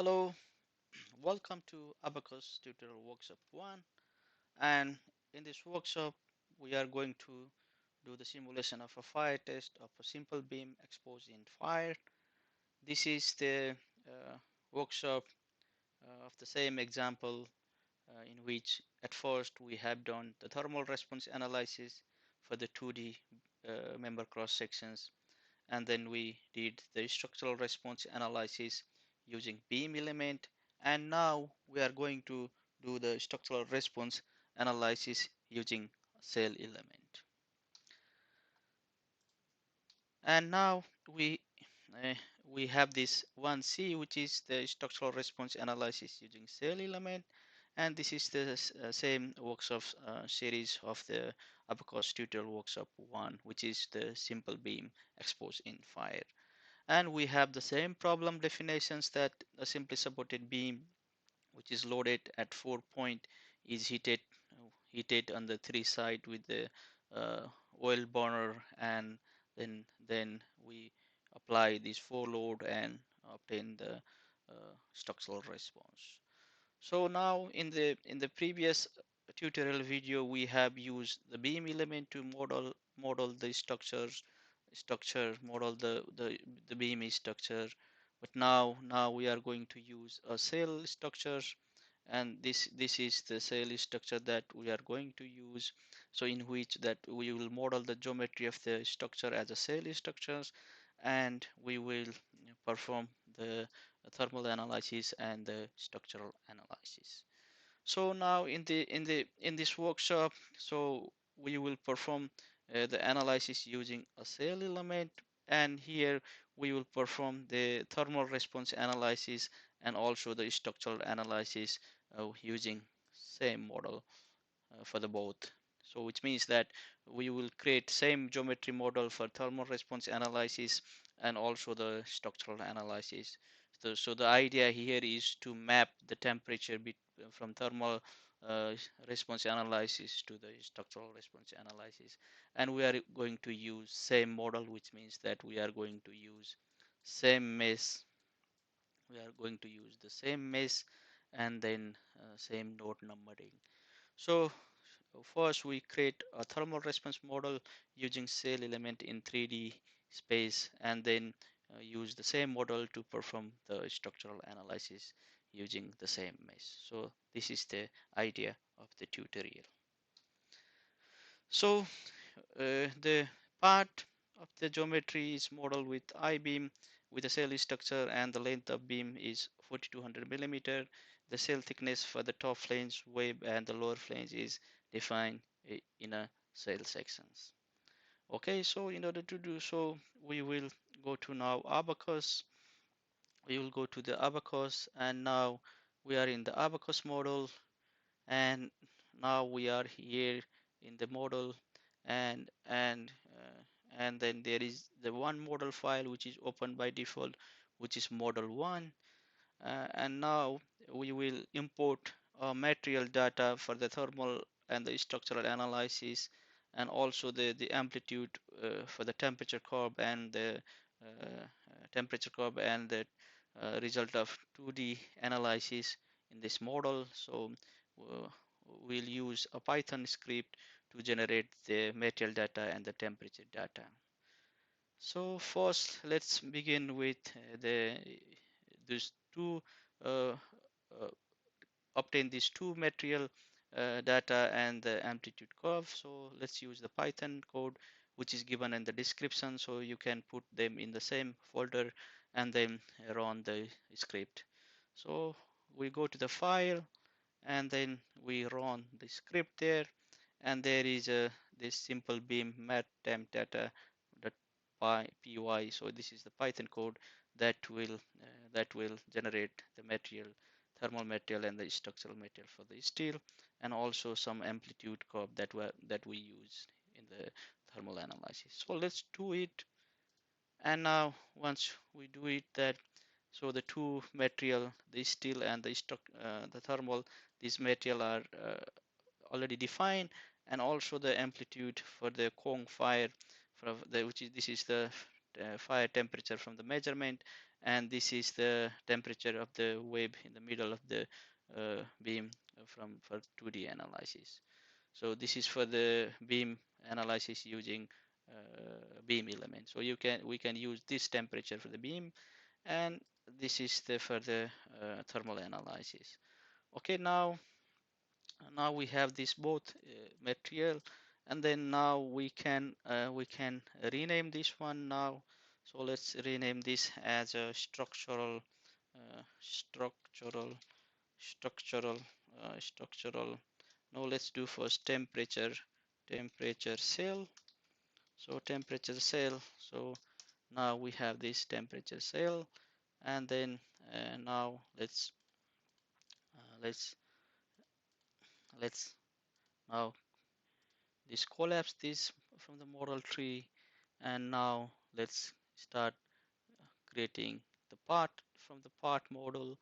Hello, welcome to Abacus Tutorial Workshop 1, and in this workshop we are going to do the simulation of a fire test of a simple beam exposed in fire. This is the workshop of the same example in which at first we have done the thermal response analysis for the 2D member cross sections, and then we did the structural response analysis using beam element, and now we are going to do the structural response analysis using cell element. And now uh, we have this 1C, which is the structural response analysis using cell element, and this is the same workshop series of the Abacus tutorial workshop 1, which is the simple beam exposed in fire. And we have the same problem definitions that a simply supported beam which is loaded at 4 point is heated on the 3 side with the uh, oil burner, and then we apply this 4 load and obtain the structural response. So now in the previous tutorial video we have used the beam element to model the structure model the beam structure, but now we are going to use a cell structure, and this is the cell structure that we are going to use, so in which that we will model the geometry of the structure as a cell structures, and we will perform the thermal analysis and the structural analysis. So now in this workshop, so we will perform the analysis using a cell element, and here we will perform the thermal response analysis and also the structural analysis using same model for the both. So which means that we will create same geometry model for thermal response analysis and also the structural analysis. So the idea here is to map the temperature from thermal uh, response analysis to the structural response analysis, and we are going to use same model, which means that we are going to use same mesh. We are going to use the same mesh, and then same node numbering. So first, we create a thermal response model using cell element in 3D space, and then use the same model to perform the structural analysis using the same mesh. So this is the idea of the tutorial. So the part of the geometry is modeled with I-beam with a cell structure, and the length of beam is 4200 millimeter. The cell thickness for the top flange web and the lower flange is defined in a cell sections. Okay, so in order to do so, we will go to now Abacus. We will go to the Abacus, and now we are in the Abacus model, and now we are here in the model, and then there is the one model file which is open by default, which is model 1, and now we will import material data for the thermal and the structural analysis, and also the amplitude for the temperature curve and the result of 2D analysis in this model. So uh, we'll use a Python script to generate the material data and the temperature data. So first, let's begin with these two uh, uh, obtain these two material data and the amplitude curve. So let's use the Python code which is given in the description, so you can put them in the same folder and then run the script. So we go to the file, and then we run the script there, and there is this simple beam mat temp data py. So this is the Python code that will generate the material, thermal material and the structural material for the steel, and also some amplitude curve that we use in the thermal analysis. So let's do it. And now once we do it, that so the two material, the steel and the thermal, these material are already defined, and also the amplitude for the Cong fire, from the which is this is the fire temperature from the measurement, and this is the temperature of the web in the middle of the beam for 2D analysis. So this is for the beam analysis using beam element. So we can use this temperature for the beam, and this is the for the thermal analysis. Okay, now we have this both material, and then now we can rename this one now. So let's rename this as a structural structural structural. Now let's do first temperature cell. So temperature cell. So now we have this temperature cell, and then now let's let's now this collapse this from the model tree, and now let's start creating the part from the part model,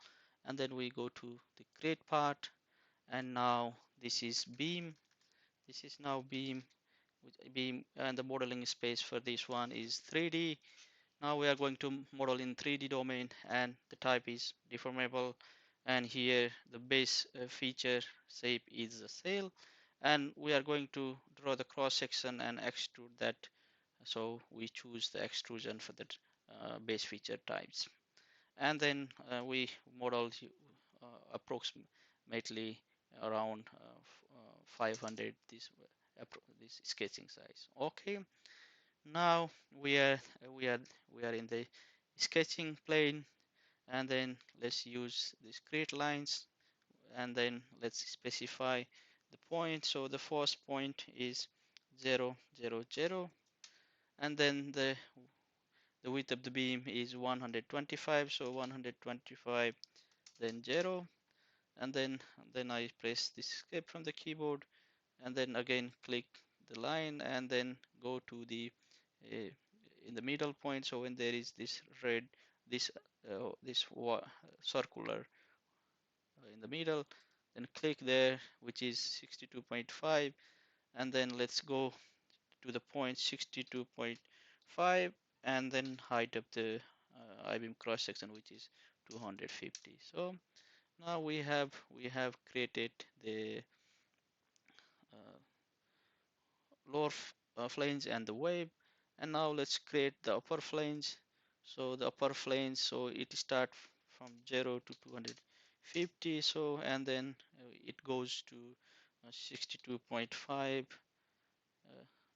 and then we go to the create part, and now this is beam. This is now beam beam, and the modeling space for this one is 3D. Now we are going to model in 3D domain, and the type is deformable, and here the base feature shape is a sail, and we are going to draw the cross section and extrude that. So we choose the extrusion for the base feature types, and then we model approximately around 500 this sketching size. Okay, now we are we are we are in the sketching plane, and then let's use these create lines, and then let's specify the point. So the first point is 0 0 0, and then the width of the beam is 125, so 125 then 0, and then I press this escape from the keyboard, and then again click the line, and then go to the uh, in the middle point. So when there is this red, this circular in the middle, then click there, which is 62.5, and then let's go to the point 62.5, and then height of the I-beam cross section, which is 250. So now we have created the uh, lower flange and the wave, and now let's create the upper flange. So the upper flange, so it start from 0 to 250, so and then it goes to 62.5,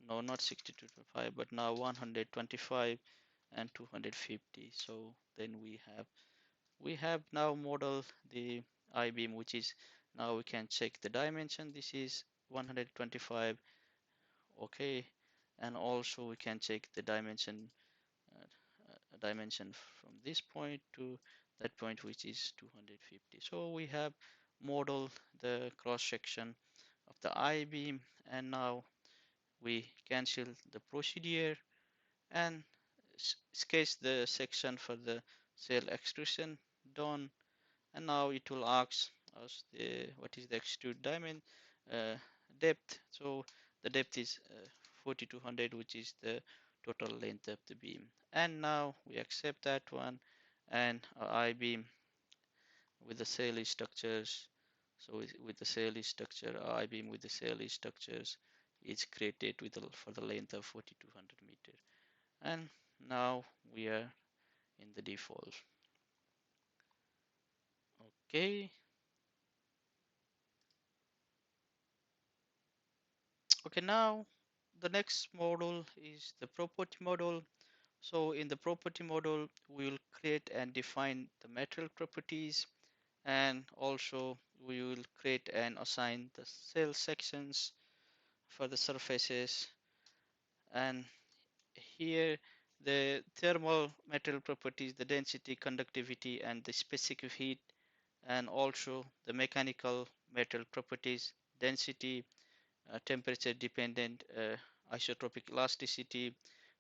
no, not 62.5, but now 125 and 250. So then we have now model the I-beam, which is now we can check the dimension. This is 125. Okay, and also we can check the dimension from this point to that point, which is 250. So we have modeled the cross section of the I-beam, and now we cancel the procedure and sketch the section for the cell extrusion done. And now it will ask us what is the extrude dimension uh, depth. So the depth is 4200, which is the total length of the beam, and now we accept that one, and our I-beam with the cell structures. So with the cell structure, our I-beam with the cell structures is created with for the length of 4200 meter, and now we are in the default. Okay. Okay, now the next module is the property module. So in the property module, we will create and define the material properties, and also we will create and assign the cell sections for the surfaces. And here the thermal material properties, the density, conductivity, and the specific heat, and also the mechanical material properties, density, temperature dependent isotropic elasticity,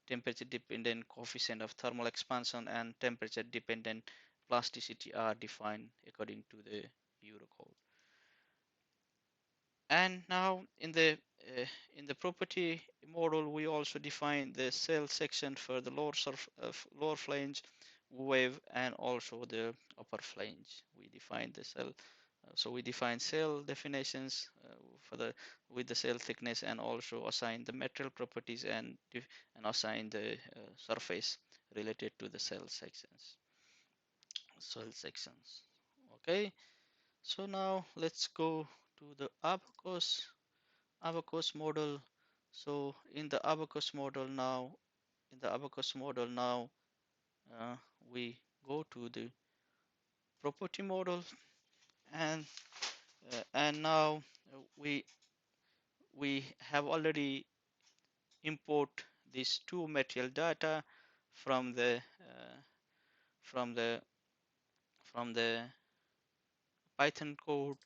temperature dependent coefficient of thermal expansion, and temperature dependent plasticity are defined according to the Eurocode. And now in the property model, we also define the cell section for the lower flange wave and also the upper flange. We define the cell. So we define cell definitions for the with the cell thickness and also assign the material properties and assign the surface related to the cell sections. Okay. So now let's go to the abacus model. So in the abacus model now, uh, we go to the property model, and now we have already import these two material data from the from the from the Python code.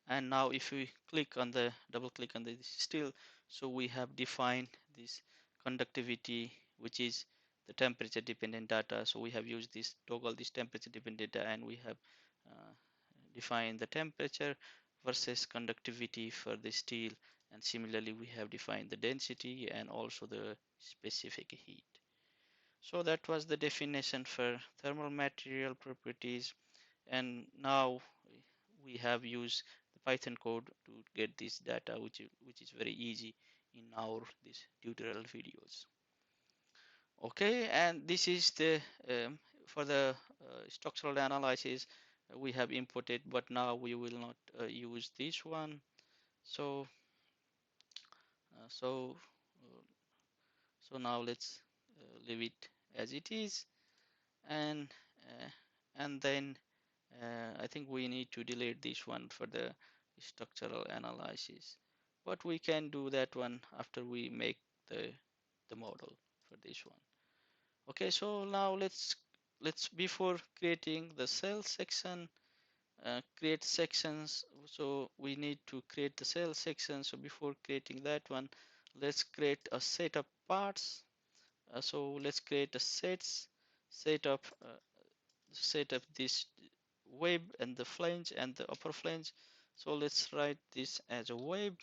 And now if we click on the double click on the still, so we have defined this conductivity, which is the temperature dependent data. So we have used this toggle this temperature dependent data, and we have uh, defined the temperature versus conductivity for the steel, and similarly we have defined the density and also the specific heat. So that was the definition for thermal material properties. And now we have used the Python code to get this data, which is very easy in our this tutorial videos. Okay, and this is the for the structural analysis we have imported, but now we will not use this one. So uh, so uh, so now let's leave it as it is, and uh, then I think we need to delete this one for the structural analysis, but we can do that one after we make the model for this one. Okay, so now let's before creating the cell section, create sections. So we need to create the cell section. So before creating that one, let's create a set of parts. So let's create a set of this web and the flange and the upper flange. So let's write this as a web,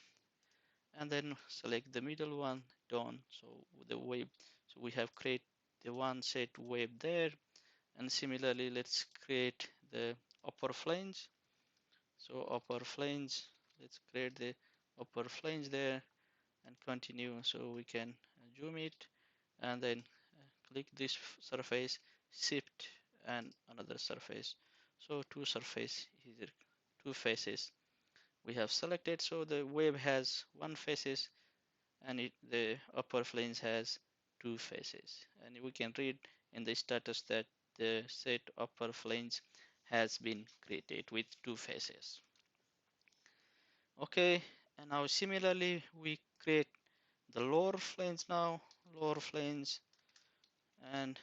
and then select the middle one, done. So the web, so we have create the one set web there, and similarly let's create the upper flange. So upper flange, let's create the upper flange there and continue. So we can zoom it, and then click this surface, shift and another surface. So two surface here, two faces we have selected. So the web has one faces, and the upper flange has two faces, and we can read in the status that the set upper flange has been created with two faces. Okay, and now similarly we create the lower flange now, lower flange, and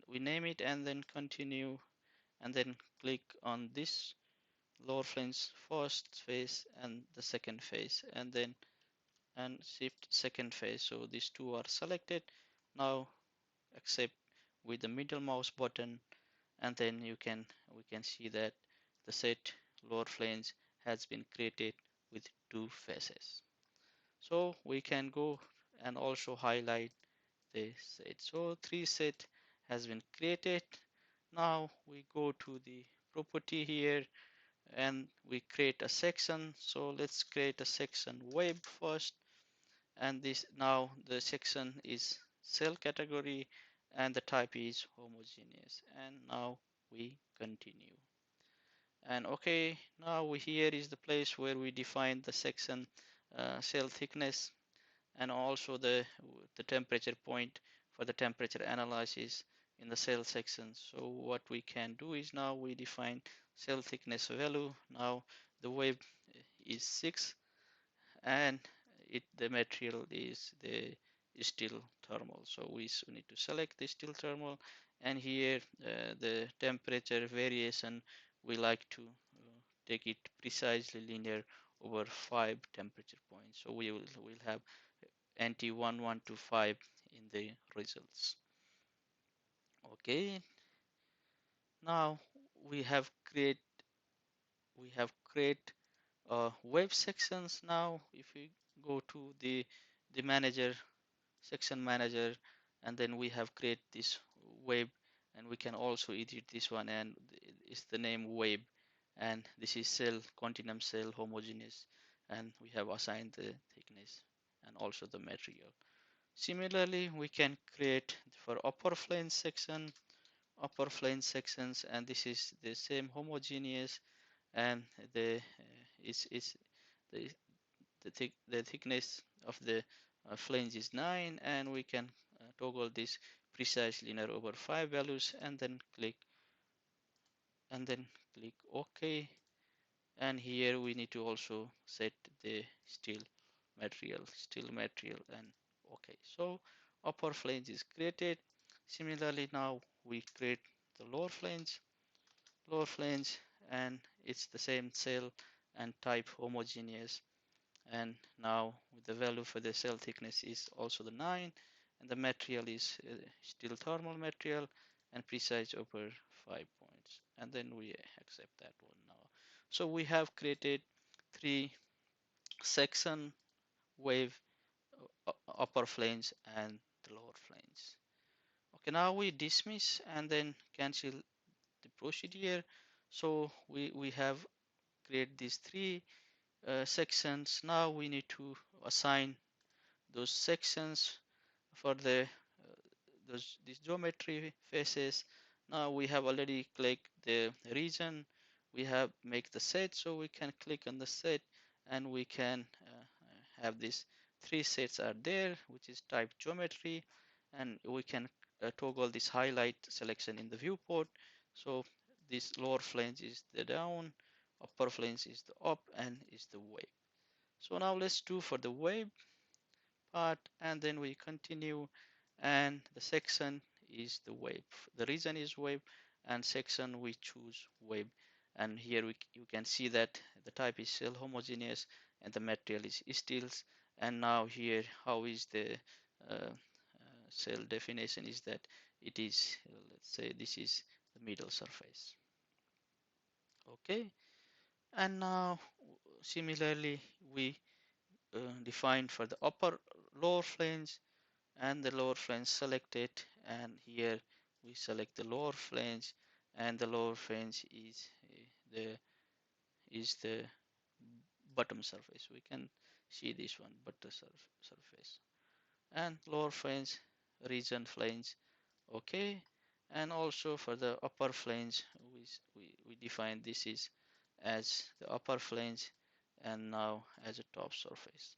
we name it and then continue, and then click on this lower flange first face and the second face, and then shift second face. So these two are selected. Now accept with the middle mouse button, and then we can see that the set lower flange has been created with two faces. So we can go and also highlight the set. So three set has been created. Now we go to the property here, and we create a section. So let's create a section web first, and this now the section is cell category and the type is homogeneous, and now we continue. And okay, now here is the place where we define the section cell thickness and also the temperature point for the temperature analysis in the cell section. So what we can do is now we define cell thickness value. Now the web is 6, and the material is the steel thermal. So we need to select the steel thermal, and here the temperature variation we like to take it precisely linear over 5 temperature points. So will have NT1125 in the results. Okay, now we have create web sections. Now if we go to the manager, section manager, and then we have create this web, and we can also edit this one, and it's the name web, and this is cell, continuum cell, homogeneous, and we have assigned the thickness and also the material. Similarly, we can create for upper flange section, upper flange sections, and this is the same homogeneous, and the is the the thickness of the flange is 9, and we can toggle this precise linear over 5 values, and then click OK. And here we need to also set the steel material, and OK. So upper flange is created. Similarly, now we create the lower flange, and it's the same cell and type homogeneous, and now the value for the cell thickness is also the 9, and the material is steel thermal material and precise over 5 points, and then we accept that one. Now so we have created 3 section, wave, upper flange and the lower flange. Okay, now we dismiss and then cancel the procedure. So we have create these 3 sections. Now we need to assign those sections for the these geometry faces. Now we have already clicked the region, we have make the set, so we can click on the set, and we can have these 3 sets are there, which is type geometry, and we can toggle this highlight selection in the viewport. So this lower flange is the down, upper flange is the up, and is the wave. So now let's do for the wave part, and then we continue, and the section is the wave, the region is wave, and section we choose wave, and here you can see that the type is cell homogeneous and the material is steels. And now here how is the cell definition is that it is let's say this is the middle surface. Okay, and now similarly we define for the upper lower flange, and the lower flange selected, and here we select the lower flange, and the lower flange the is the bottom surface. We can see this one bottom surface, and lower flange, region flange. Okay, and also for the upper flange we define this is as the upper flange, and now as a top surface.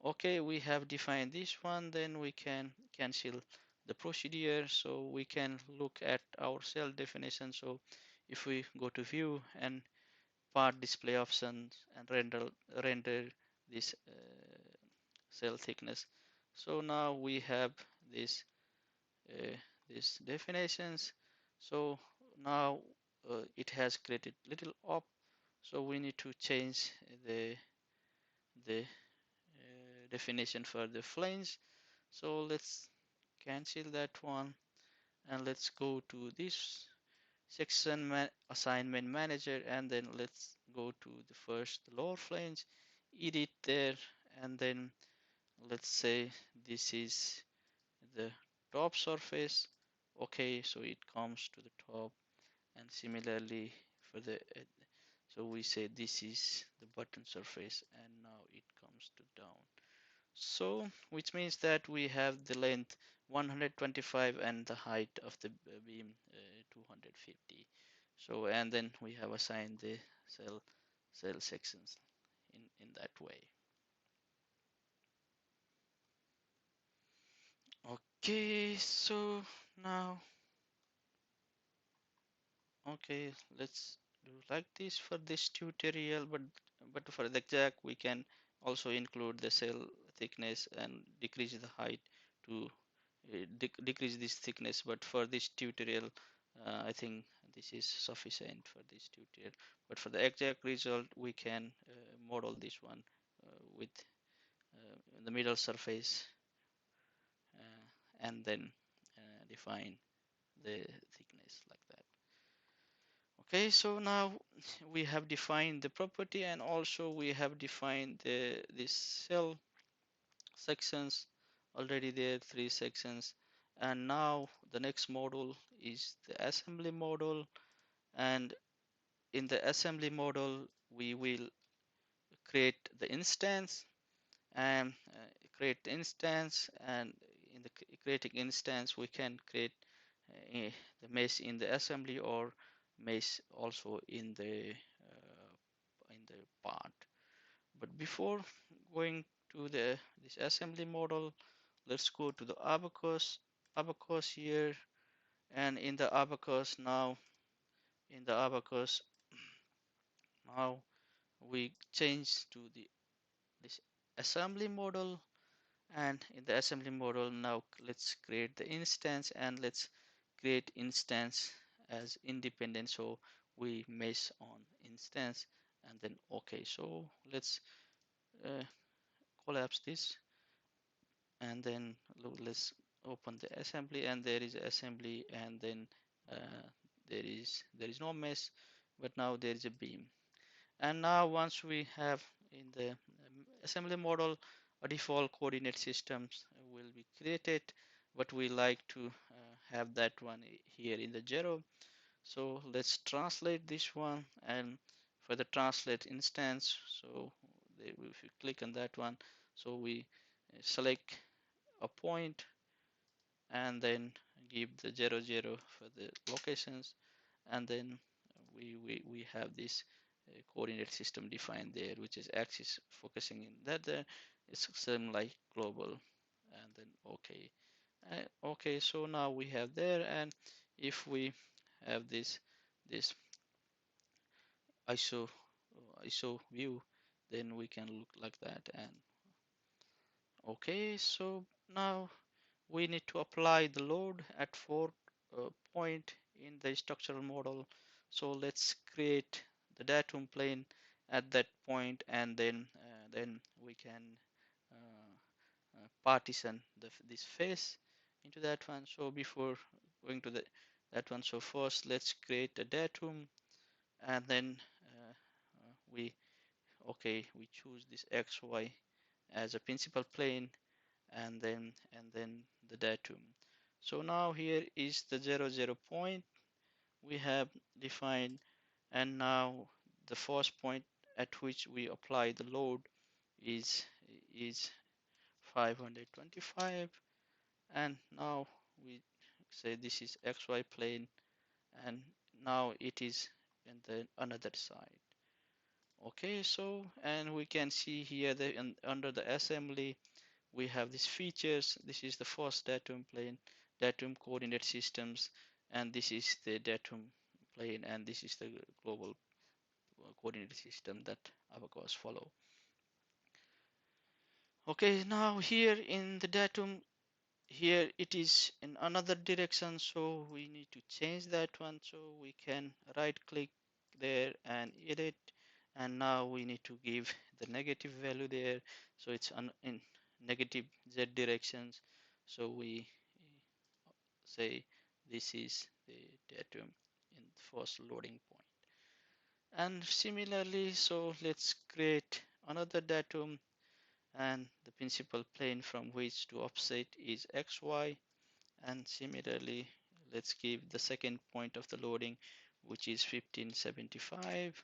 Okay, we have defined this one, then we can cancel the procedure, so we can look at our cell definition. So if we go to view and part display options and render this cell thickness, so now we have this these definitions. So now it has created little up, so we need to change the definition for the flange. So let's cancel that one, and let's go to this section assignment manager, and then let's go to the first lower flange, edit there, and then let's say this is the top surface. Okay, so it comes to the top, and similarly for the so we say this is the bottom surface, and now it comes to down. So which means that we have the length 125 and the height of the beam 250. So and then we have assigned the cell sections in that way. Okay, so now okay, let's do like this for this tutorial, but for the exact we can also include the cell thickness and decrease the height to decrease this thickness, but for this tutorial I think this is sufficient for this tutorial. But for the exact result we can model this one with the middle surface and then define the thickness like that. Okay, so now we have defined the property, and also we have defined this cell sections already there, 3 sections. And now the next module is the assembly module, and in the assembly module we will create the instance and create the instance, and in the creating instance we can create the mesh in the assembly or mesh also in the part. But before going to the this assembly model, let's go to the abacus here. And in the abacus now, in the abacus now we change to the this assembly model. And in the assembly model now, let's create the instance, and let's create instance as independent, so we mesh on instance, and then okay. So let's uh, collapse this, and then let's open the assembly, and there is assembly, and then uh, there is no mesh, but now there is a beam. And now once we have in the assembly model, a default coordinate systems will be created, but we like to have that one here in the 0. So let's translate this one, and for the translate instance, so if you click on that one, so we select a point and then give the 0 0 for the locations, and then we have this coordinate system defined there, which is axis focusing in that there. It's same like global, and then okay. Okay, so now we have there, and if we have this ISO view, then we can look like that. And okay, so now we need to apply the load at 4 point in the structural model. So let's create the datum plane at that point, and then we can partition this face into that one. So before going to that one, so first let's create a datum, and then we we choose this XY as a principal plane, and then the datum. So now here is the 0 0 point we have defined, and now the first point at which we apply the load is is 525, and now we say this is XY plane, and now it is in the another side. Okay, so and we can see here that under the assembly we have these features. This is the first datum plane, datum coordinate systems, and this is the datum plane, and this is the global coordinate system that Abacus follow. Okay, now here in the datum, here it is in another direction, so we need to change that one. So we can right click there and edit, and now we need to give the negative value there, so it's in negative z directions. So we say this is the datum in the first loading point. And similarly, so let's create another datum, and the principal plane from which to offset is xy. And similarly, let's give the second point of the loading, which is 1575,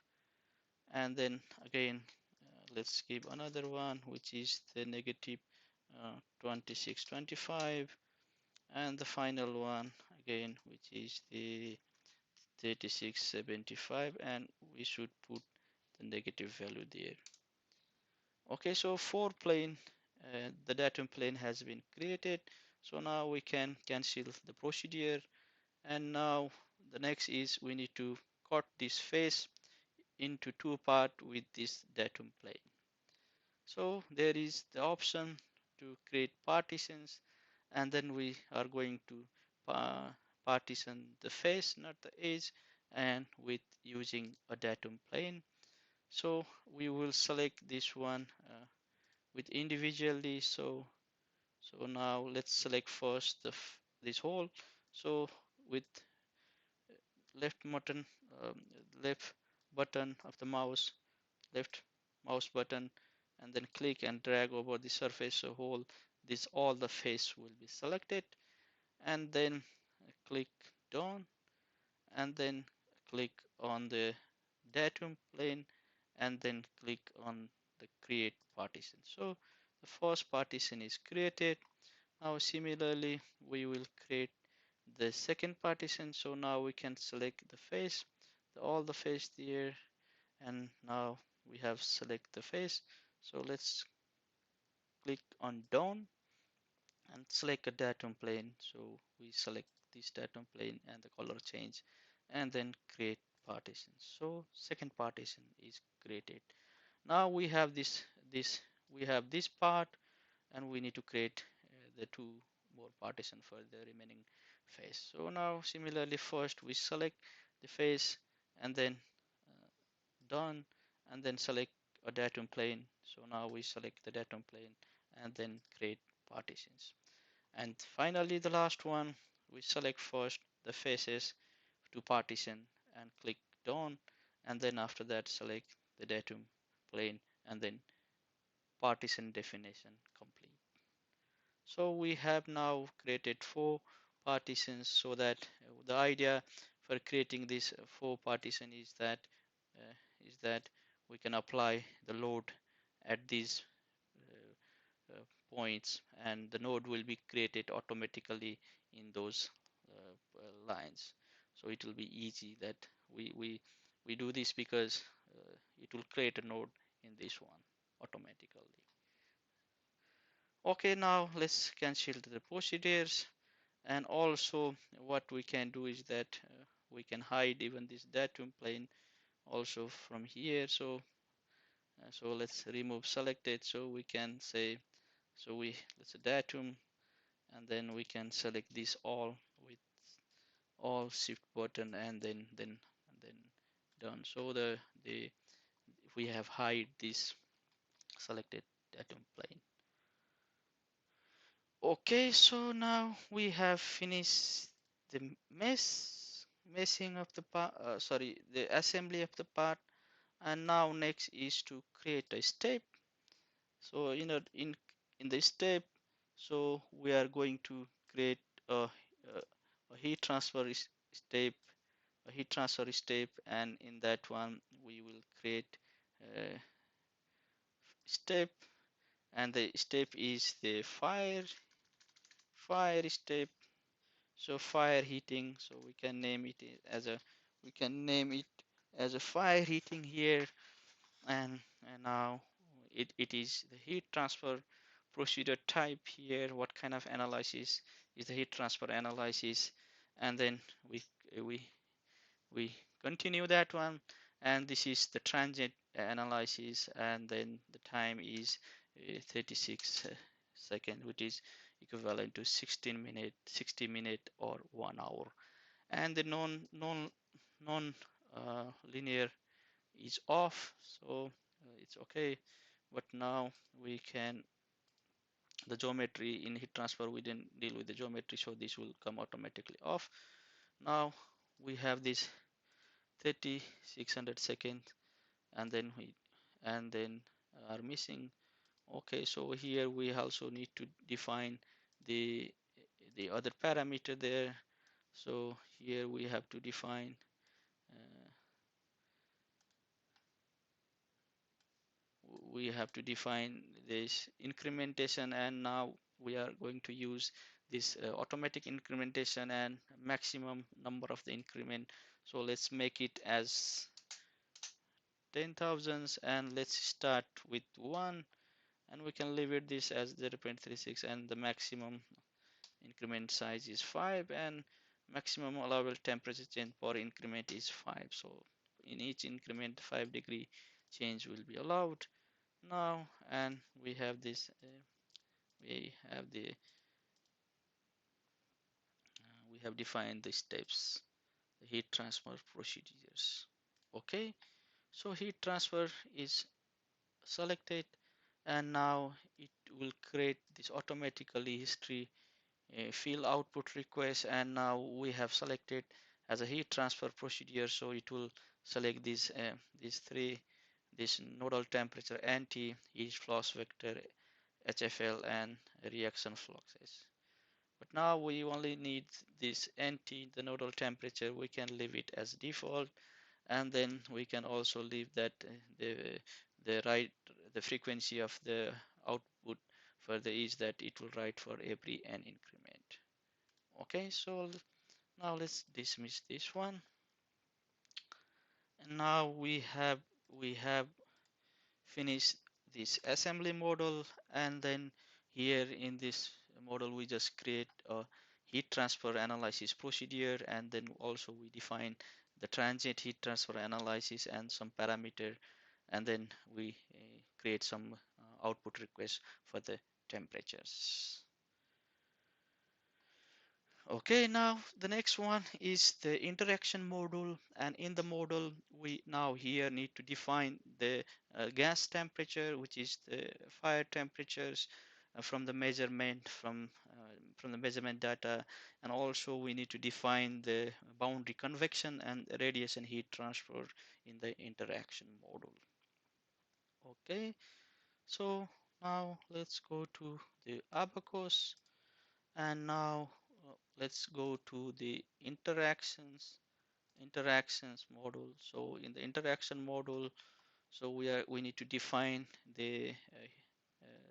and then again let's give another one, which is the negative 2625, and the final one again, which is the 3675, and we should put the negative value there. Okay, so for plane, the datum plane has been created. So now we can cancel the procedure, and now the next is we need to cut this face into two parts with this datum plane. So there is the option to create partitions, and then we are going to partition the face, not the edge, and with using a datum plane. So we will select this one with individually. So now let's select first this whole. So with left button, left button of the mouse, left mouse button, and then click and drag over the surface, so all the face will be selected, and then click done, and then click on the datum plane, and then click on the create partition. So the first partition is created. Now similarly we will create the second partition. So now we can select the face, all the face there, and now we have select the face. So let's click on done and select a datum plane. So we select this datum plane and the color change, and then create partition. So second partition is created. Now we have this part, and we need to create the two more partition for the remaining face. So now similarly, first we select the face, and then done, and then select a datum plane. So now we select the datum plane and then create partitions. And finally the last one, we select first the faces to partition and click done, and then after that select the datum plane, and then partition definition complete. So we have now created 4 partitions, so that the idea for creating this 4 partition uh, is that we can apply the load at these points, and the node will be created automatically in those lines. So it will be easy that we do this, because it will create a node in this one automatically. Okay, now let's cancel the procedures. And also what we can do is that we can hide even this datum plane also from here. So let's remove selected, so we can say, so let's say datum, and then we can select this all with all shift button, and then done. So the we have hide this selected datum plane. Okay, so now we have finished the meshing of the part, the assembly of the part, and now next is to create a step. So in this step, so we are going to create a heat transfer step, and in that one we will create a step, and the step is the fire step. So fire heating, so we can name it as a fire heating here, and now it is the heat transfer procedure type here. What kind of analysis is the heat transfer analysis? And then we we continue that one, and this is the transient analysis, and then the time is 36 seconds, which is equivalent to 16 minute, 60 minute, or 1 hour. And the non linear is off, so it's okay. But now we can, the geometry in heat transfer, we didn't deal with the geometry, so this will come automatically off. Now we have this 3600 seconds, and then are missing. Okay, so here we also need to define the other parameter there. So here we have to define this incrementation, and now we are going to use this automatic incrementation and maximum number of the increment. So let's make it as 10,000, and let's start with 1, and we can leave it this as 0.36, and the maximum increment size is 5, and maximum allowable temperature change per increment is 5. So in each increment 5-degree change will be allowed now. And we have this we have defined the steps, the heat transfer procedures. Okay, so heat transfer is selected, and now it will create this automatically history field output request, and now we have selected as a heat transfer procedure, so it will select these three, this nodal temperature, NT, heat flux vector, HFL, and reaction fluxes. But now we only need this NT, the nodal temperature. We can leave it as default, and then we can also leave that the frequency of the output further is that it will write for every n increment. Okay, so now let's dismiss this one. And now we have finished this assembly model, and then here in this model we just create a heat transfer analysis procedure, and then also we define the transient heat transfer analysis and some parameter, and then we create some output requests for the temperatures. Okay, now the next one is the interaction module, and in the module we now here need to define the gas temperature, which is the fire temperatures from the measurement from the measurement data, and also we need to define the boundary convection and radiation heat transfer in the interaction module. Okay, so now let's go to the abacus, and now let's go to the interactions module. So in the interaction module, so we need to define the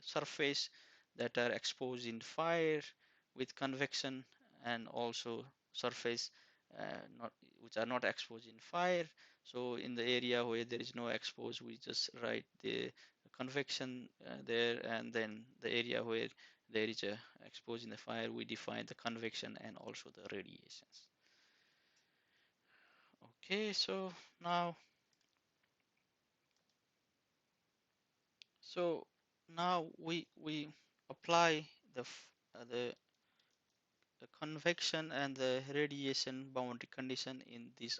surface that are exposed in fire with convection, and also surface not which are not exposed in fire. So in the area where there is no exposed, we just write the convection there, and then the area where there is a exposed in the fire, we define the convection and also the radiations. Okay, so now so now we apply the convection and the radiation boundary condition in these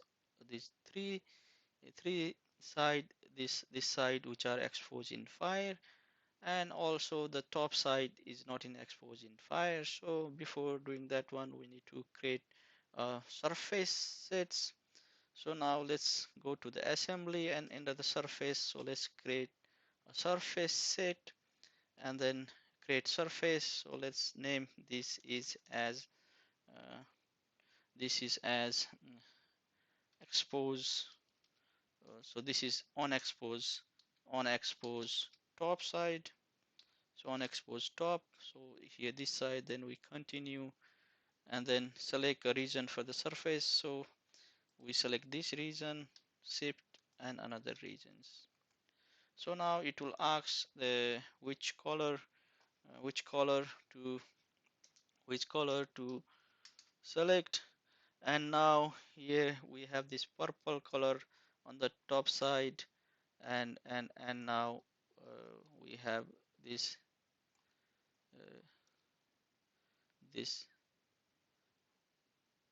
three side, this side which are exposed in fire, and also the top side is not in exposed in fire. So before doing that one, we need to create surface sets. So now let's go to the assembly and enter the surface. So let's create a surface set, and then create surface. So let's name uh, this is as expose. So this is on expose top side. So on expose top. So here this side, then we continue, and then select a region for the surface. So we select this region, shift, and another regions. So now it will ask the which color to select, and now here we have this purple color on the top side, and now we have this uh, this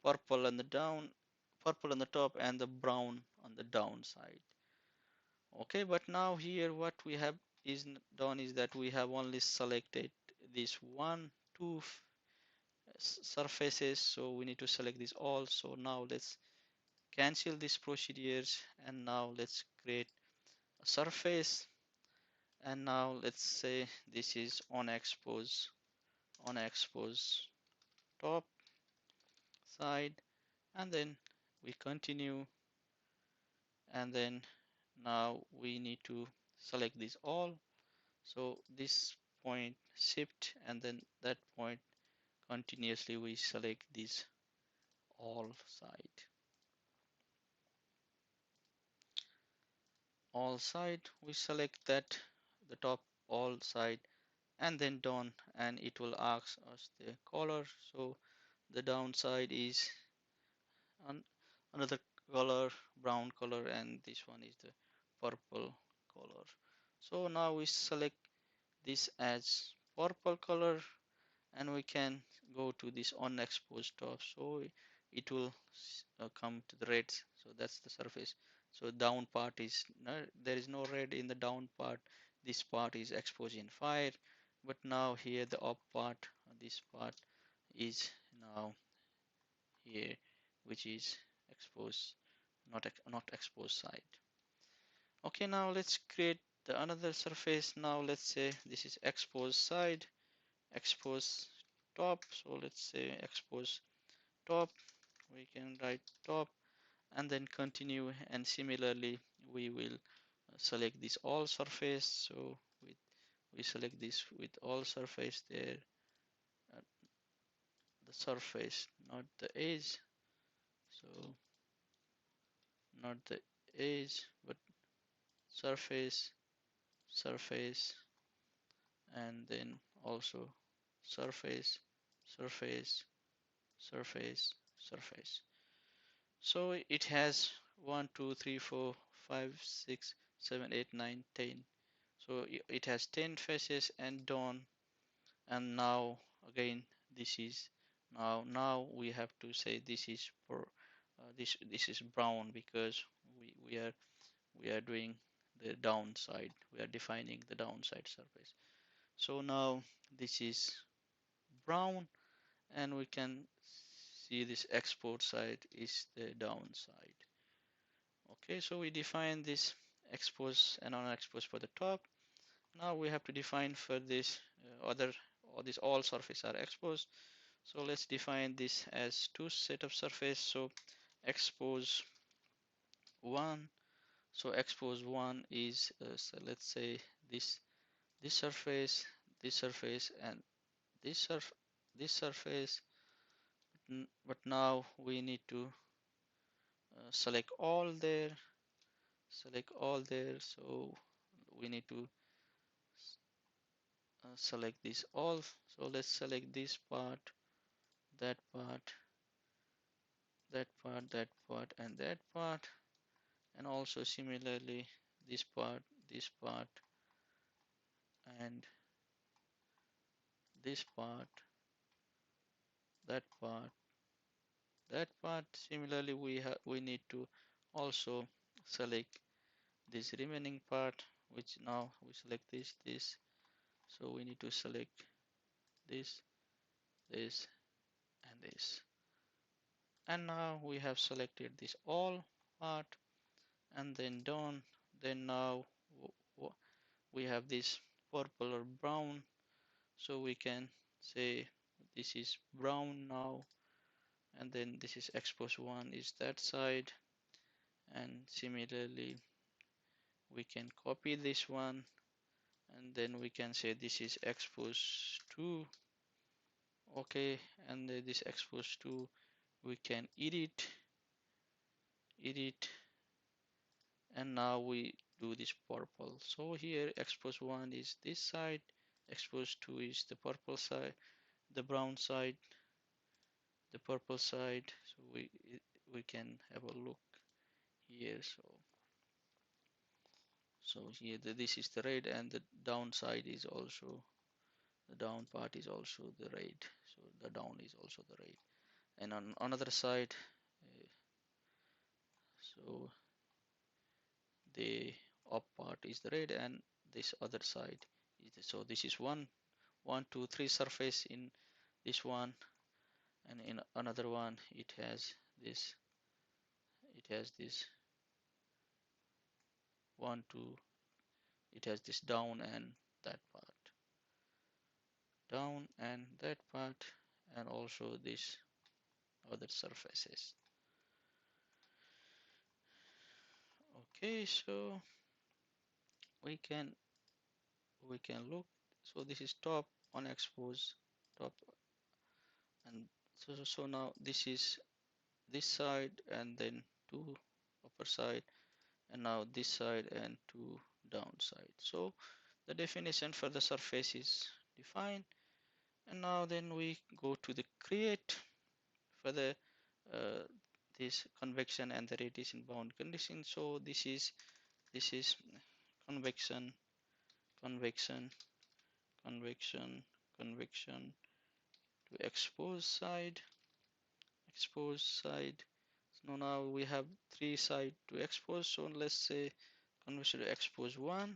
purple on the down purple on the top and the brown on the down side. Okay, but now here what we have done is that we have only selected this one two surfaces, so we need to select this all. So now let's cancel these procedures, and now let's create a surface, and now let's say this is on expose top side, and then we continue, and then now we need to select this all. So this point shift, and then that point continuously we select this all side we select that the top all side, and then done, and it will ask us the color. So the downside is on another color, brown color, and this one is the purple color. So now we select this as purple color, and we can go to this unexposed top. So it will come to the red. So that's the surface. So down part is no, there is no red in the down part. This part is exposed in fire, but now here the up part, this part is now here, which is exposed not exposed side. Okay, now let's create the another surface. Now let's say this is exposed side, expose top. So let's say expose top. We can write top and then continue, and similarly we will select this all surface. So we select this with all surface there, uh, the surface, not the edge. So not the edge, but surface, surface, and then also surface, surface, surface, surface. So it has 1, 2, 3, 4, 5, 6, 7, 8, 9, 10. So it has 10 faces and down. And now again, this is now we have to say this is for this is brown, because we are doing the downside. We are defining the downside surface. So now this is brown, and we can see this export side is the downside. Okay, so we define this expose and unexpose for the top. Now we have to define for this other, or this all surface are exposed. So let's define this as two set of surface. So expose one. So expose one is so let's say this surface, this surface, and this surface. But now we need to select all there, select all there. So we need to select this all. So let's select this part, that part, that part, that part, and that part, and also similarly this part, and this part, that part, that part. Similarly, we need to also select this remaining part, which now we select this. So we need to select this, this, and this. And now we have selected this all part, and then done. Then now we have this purple or brown, so we can say this is brown now, and then this is expose one is that side, and similarly we can copy this one, and then we can say this is expose 2. Okay, and this expose 2 we can edit, and now we do this purple. So here expose 1 is this side, expose 2 is the purple side, the brown side, the purple side. So we can have a look here. So here this is the red, and the downside is also, the down part is also the red. So the down is also the red, and on another side, so the up part is the red, and this other side is so this is one, two, three surface in this one, and in another one it has this, one, two, it has this down and that part, down and that part, and also this other surfaces. Okay, so we can look. So this is top on expose, top, and so now this is this side, and then two upper side, and now this side and two downside. So the definition for the surface is defined, and now then we go to the create for the uh, this convection and the radiation bound condition. So this is convection, convection, convection, convection to expose side, expose side. So now we have three side to expose. So let's say convection to expose one,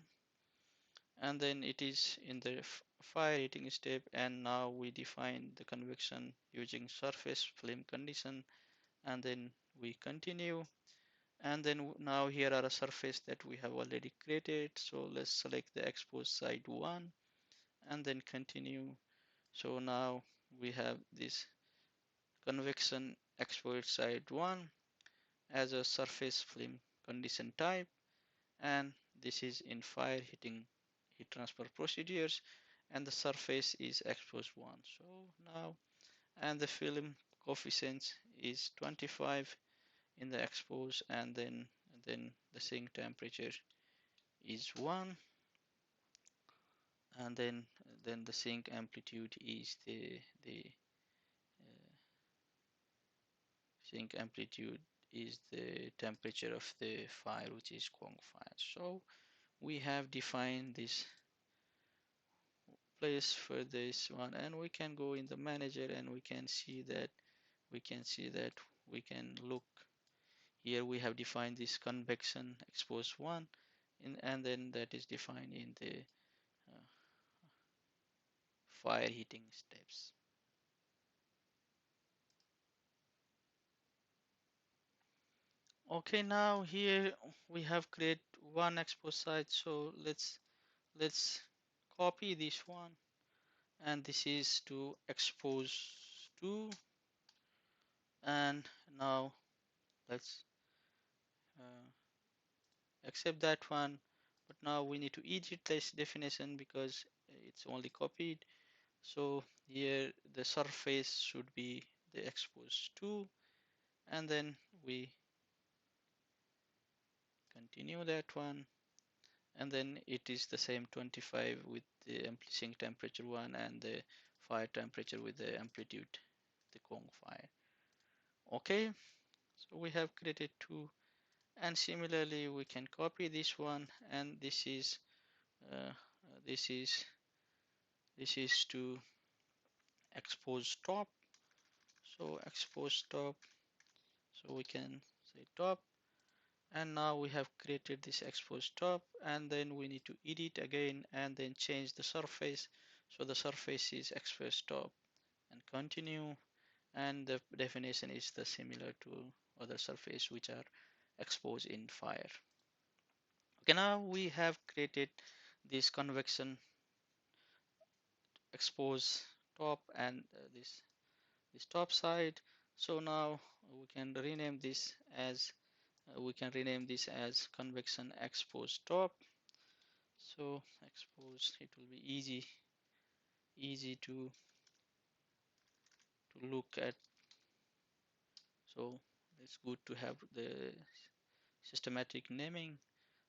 and then it is in the fire heating step, and now we define the convection using surface flame condition, and then we continue, And then now here are a surface that we have already created. So let's select the expose side 1 and then continue. So now we have this convection exposed side 1 as a surface film condition type, and this is in fire heating heat transfer procedures, and the surface is exposed 1. So now, and the film coefficient is 25 in the expose, and then the sink temperature is 1, and then the sink amplitude is the sink amplitude is the temperature of the fire, which is Cong fire. So we have defined this place for this one, and we can go in the manager and we can see that we can look here. We have defined this convection expose 1 and then that is defined in the uh, fire heating steps. Okay, now here we have create one expose site, so let's copy this one, and this is to expose 2, and now let's uh, accept that one, but now we need to edit this definition because it's only copied. So here the surface should be the expose 2, and then we continue that one, and then it is the same 25 with the sink temperature 1 and the fire temperature with the amplitude, the Cong fire. Okay, so we have created 2, and similarly we can copy this one, and uh, this is this is to expose top. So expose top, so we can say top, and now we have created this expose top, and then we need to edit again and then change the surface. So the surface is expose top, and continue, and the definition is the similar to other surface which are exposed in fire. Okay, now we have created this convection expose top and this top side. So now we can rename this as convection expose top. So expose, it will be easy to look at. So it's good to have the systematic naming.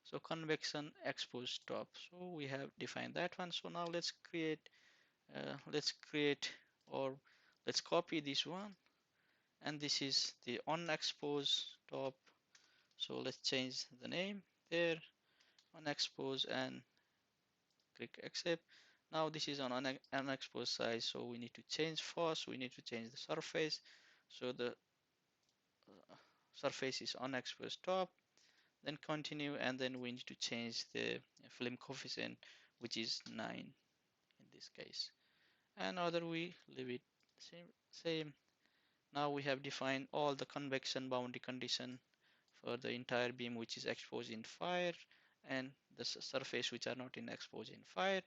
So convection expose top, so we have defined that one. So now let's create or let's copy this one, and this is the on expose top. So let's change the name there, on expose, and click accept. Now this is on unexposed side, so we need to change first, we need to change the surface. So the surface is unexposed top, then continue, and then we need to change the film coefficient, which is 9 in this case, and other we leave it same. Now we have defined all the convection boundary condition for the entire beam which is exposed in fire, and the surface which are not in exposed in fire.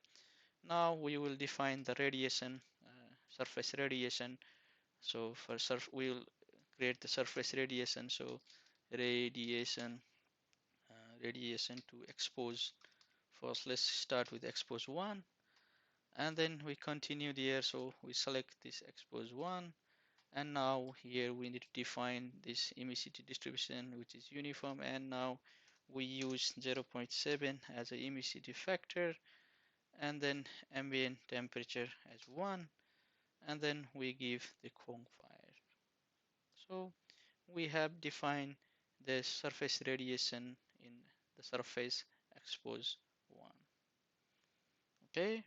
Now we will define the radiation, surface radiation. So for we will create the surface radiation. So radiation, radiation to expose. First, let's start with expose 1, and then we continue there. So we select this expose 1, and now here we need to define this emissivity distribution, which is uniform, and now we use 0.7 as a emissivity factor, and then ambient temperature as 1, and then we give the Cong fire. So we have defined the surface radiation in the surface expose 1. Okay,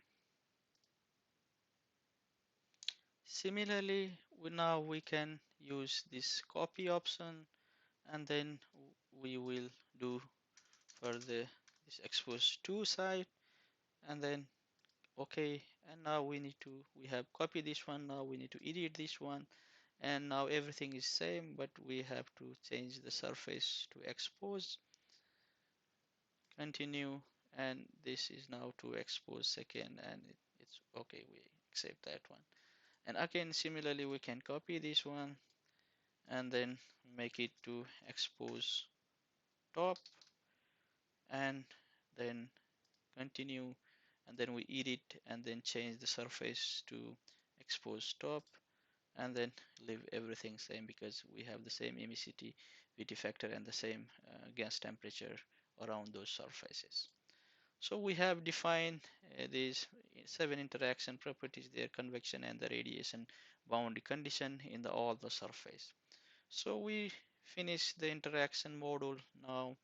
similarly now we can use this copy option, and then we will do for this expose 2 side, and then okay, and now we have copied this one. Now we need to edit this one, and now everything is same, but we have to change the surface to expose. Continue, and this is now to expose second, and it's okay, we accept that one. And again, similarly, we can copy this one and then make it to expose top, and then continue, and then we edit and then change the surface to expose top, and then leave everything same because we have the same emissivity, VT factor, and the same gas temperature around those surfaces. So we have defined these 7 interaction properties, their convection and the radiation boundary condition in all the surface. So we finish the interaction module now,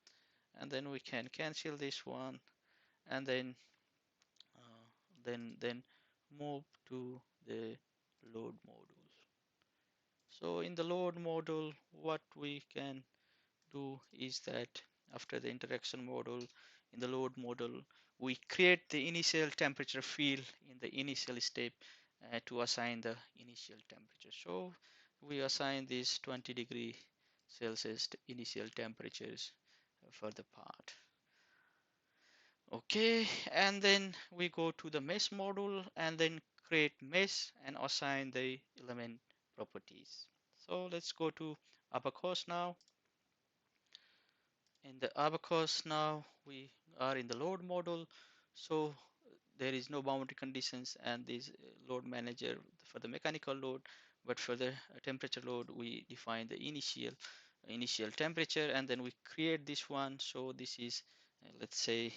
and then we can cancel this one, and then move to the load module. So in the load module, what we can do is that after the interaction module, in the load module, we create the initial temperature field in the initial step to assign the initial temperature. So we assign these 20 degrees Celsius initial temperatures for the part. Okay, and then we go to the mesh module and then create mesh and assign the element properties. So let's go to Abacus now. In the Abacus now we are in the load module, so there is no boundary conditions and this load manager for the mechanical load, but for the temperature load we define the initial temperature, and then we create this one. So this is let's say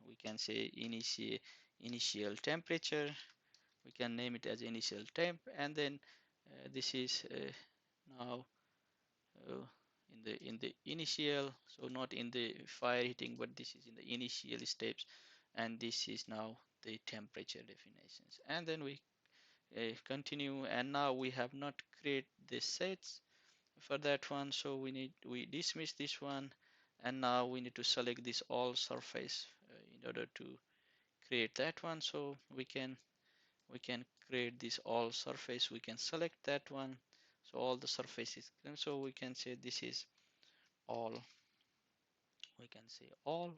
we can say initial temperature, we can name it as initial temp, and then this is now uh, in the initial, so not in the fire heating, but this is in the initial steps, and this is now the temperature definitions. And then we continue, and now we have not create the sets for that one, so we dismiss this one, and now we need to select this all surface in order to create that one. So we can create this all surface, we can select that one, so all the surfaces, and so we can say this is all, we can say all,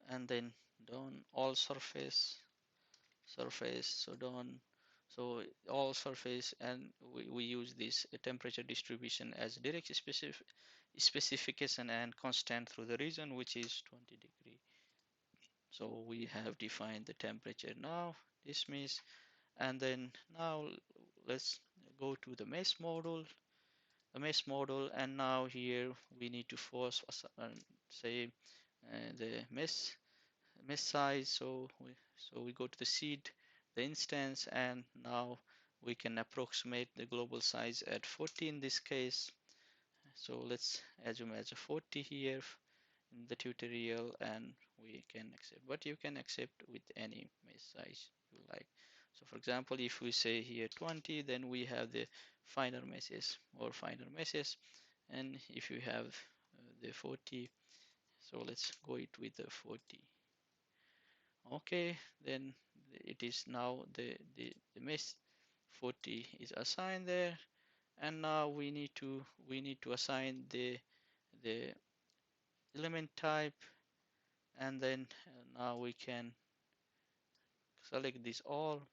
and then done all surface, so done, so all surface, and we use this temperature distribution as direct specification and constant through the region, which is 20 degree. So we have defined the temperature now, dismiss, and then now let's go to the mesh model, and now here we need to force say the mesh size. So we go to the seed, the instance, and now we can approximate the global size at 40 in this case. So let's assume as a 40 here in the tutorial, and we can accept, but you can accept with any mesh size you like. So for example, if we say here 20, then we have the finer meshes or finer meshes, and if you have the 40, so let's go it with the 40. Okay, then it is now the mesh 40 is assigned there, and now we need to assign the element type, and then now we can select these all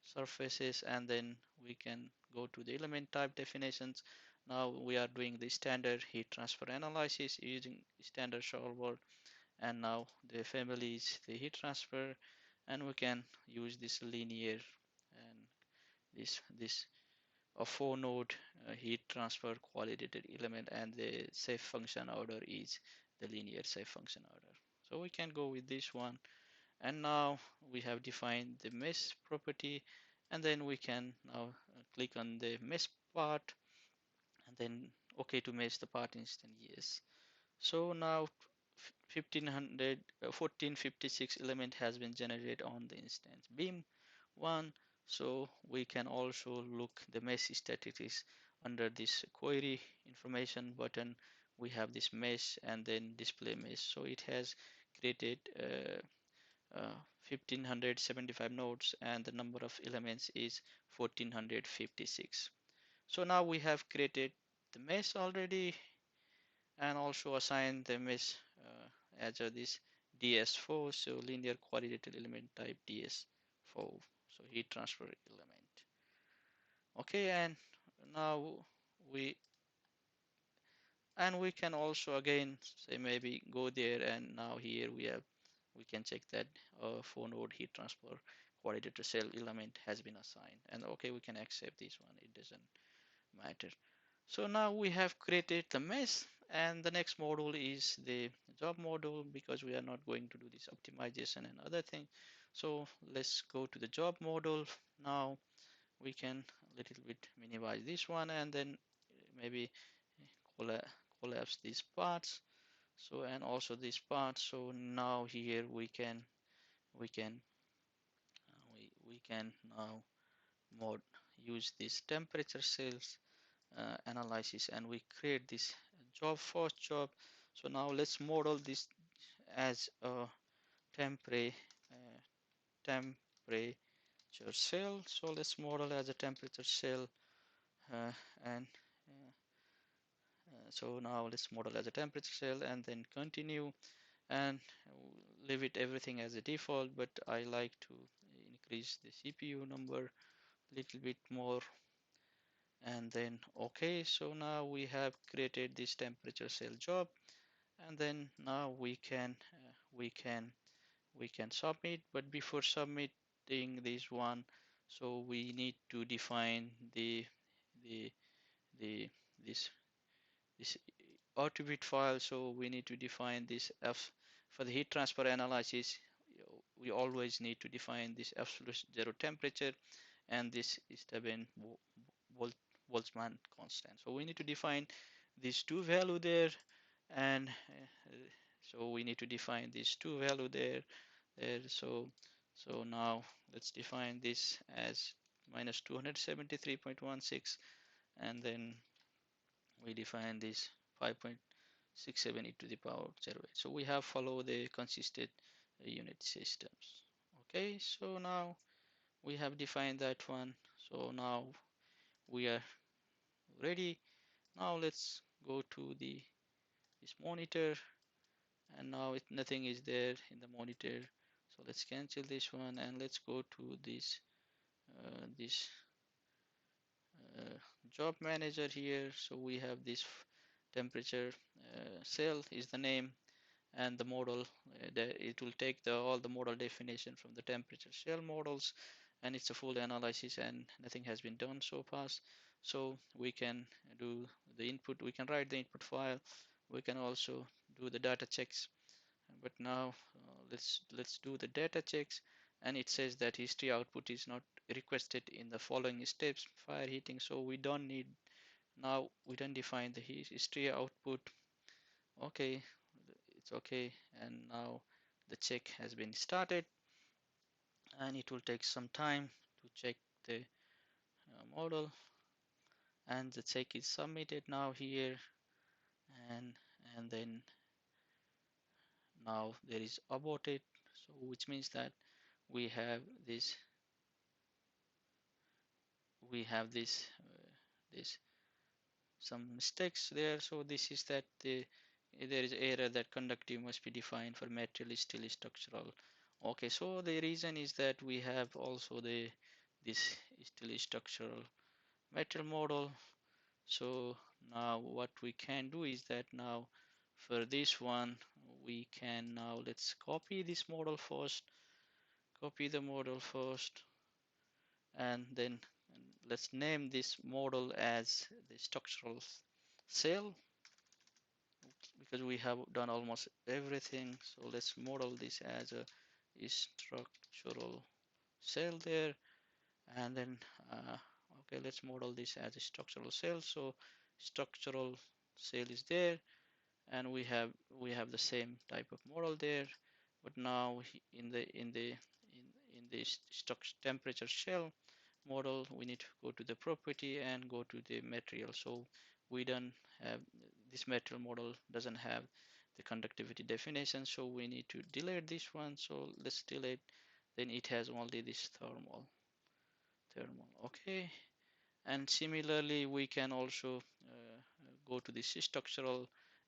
surfaces, and then we can go to the element type definitions. Now we are doing the standard heat transfer analysis using standard solver, and now the family is the heat transfer, and we can use this linear and this a 4-node heat transfer qualitative element, and the safe function order is the linear safe function order. So we can go with this one, and now we have defined the mesh property, and then we can now click on the mesh part, and then okay to mesh the part instant, yes. So now 1456 element has been generated on the instance beam 1. So we can also look the mesh statistics under this query information button. We have this mesh and then display mesh. So it has created 1575 nodes, and the number of elements is 1456. So now we have created the mesh already, and also assigned the mesh as this DS4, so linear coordinated element type DS4, so heat transfer element. Okay, and now we we can also again say maybe go there, and now here we can check that 4 node heat transfer coordinator cell element has been assigned, and okay, we can accept this one, it doesn't matter. So now we have created the mesh, and the next module is the job module, because we are not going to do this optimization and other thing. So let's go to the job module. Now we can a little bit minimize this one, and then maybe collapse these parts, so and also this part. So now here we can we can now mod use this temperature cells analysis, and we create this job, first job. So now let's model this as a temperature temperature cell. So let's model as a temperature cell, and so now let's model as a temperature cell, and then continue, and leave it everything as a default, but I like to increase the CPU number a little bit more, and then okay. So now we have created this temperature cell job, and then now we can submit. But before submitting this one, so we need to define the the this this attribute file. So we need to define this f for the heat transfer analysis. We always need to define this absolute zero temperature, and this is the Volt Boltzmann constant. So we need to define these two value there, and so we need to define these two value there. So now let's define this as minus 273.16, and then we define this 5.67 e to the power 0.8. So we have follow the consistent unit systems. Okay, so now we have defined that one. So now we are ready. Now let's go to this monitor, and now nothing is there in the monitor. So let's cancel this one, and let's go to this uh, job manager here. So we have this temperature cell is the name, and the model it will take all the model definition from the temperature cell models, and it's a full analysis, and nothing has been done so far. So we can do the input, we can write the input file, we can also do the data checks. But now let's do the data checks, and it says that history output is not requested in the following steps: fire heating. So we don't need, now we don't define the history output. Okay, it's okay, and now the check has been started, and it will take some time to check the model, and the check is submitted now here, and then now there is aborted, so which means that we have this this some mistakes there. So this is that there is error that conductive must be defined for material is still structural. Okay, so the reason is that we have also this still structural material model. So now what we can do is that now for this one we can now let's copy this model first, copy the model first, and then let's name this model as the structural cell, because we have done almost everything. So let's model this as a structural cell there, and then okay, let's model this as a structural cell. So structural cell is there, and we have the same type of model there, but now in this structure temperature shell model, we need to go to the property and go to the material. So we don't have, this material model doesn't have the conductivity definition, so we need to delete this one. So let's delete, then it has only this thermal. Okay, And similarly we can also go to this structural,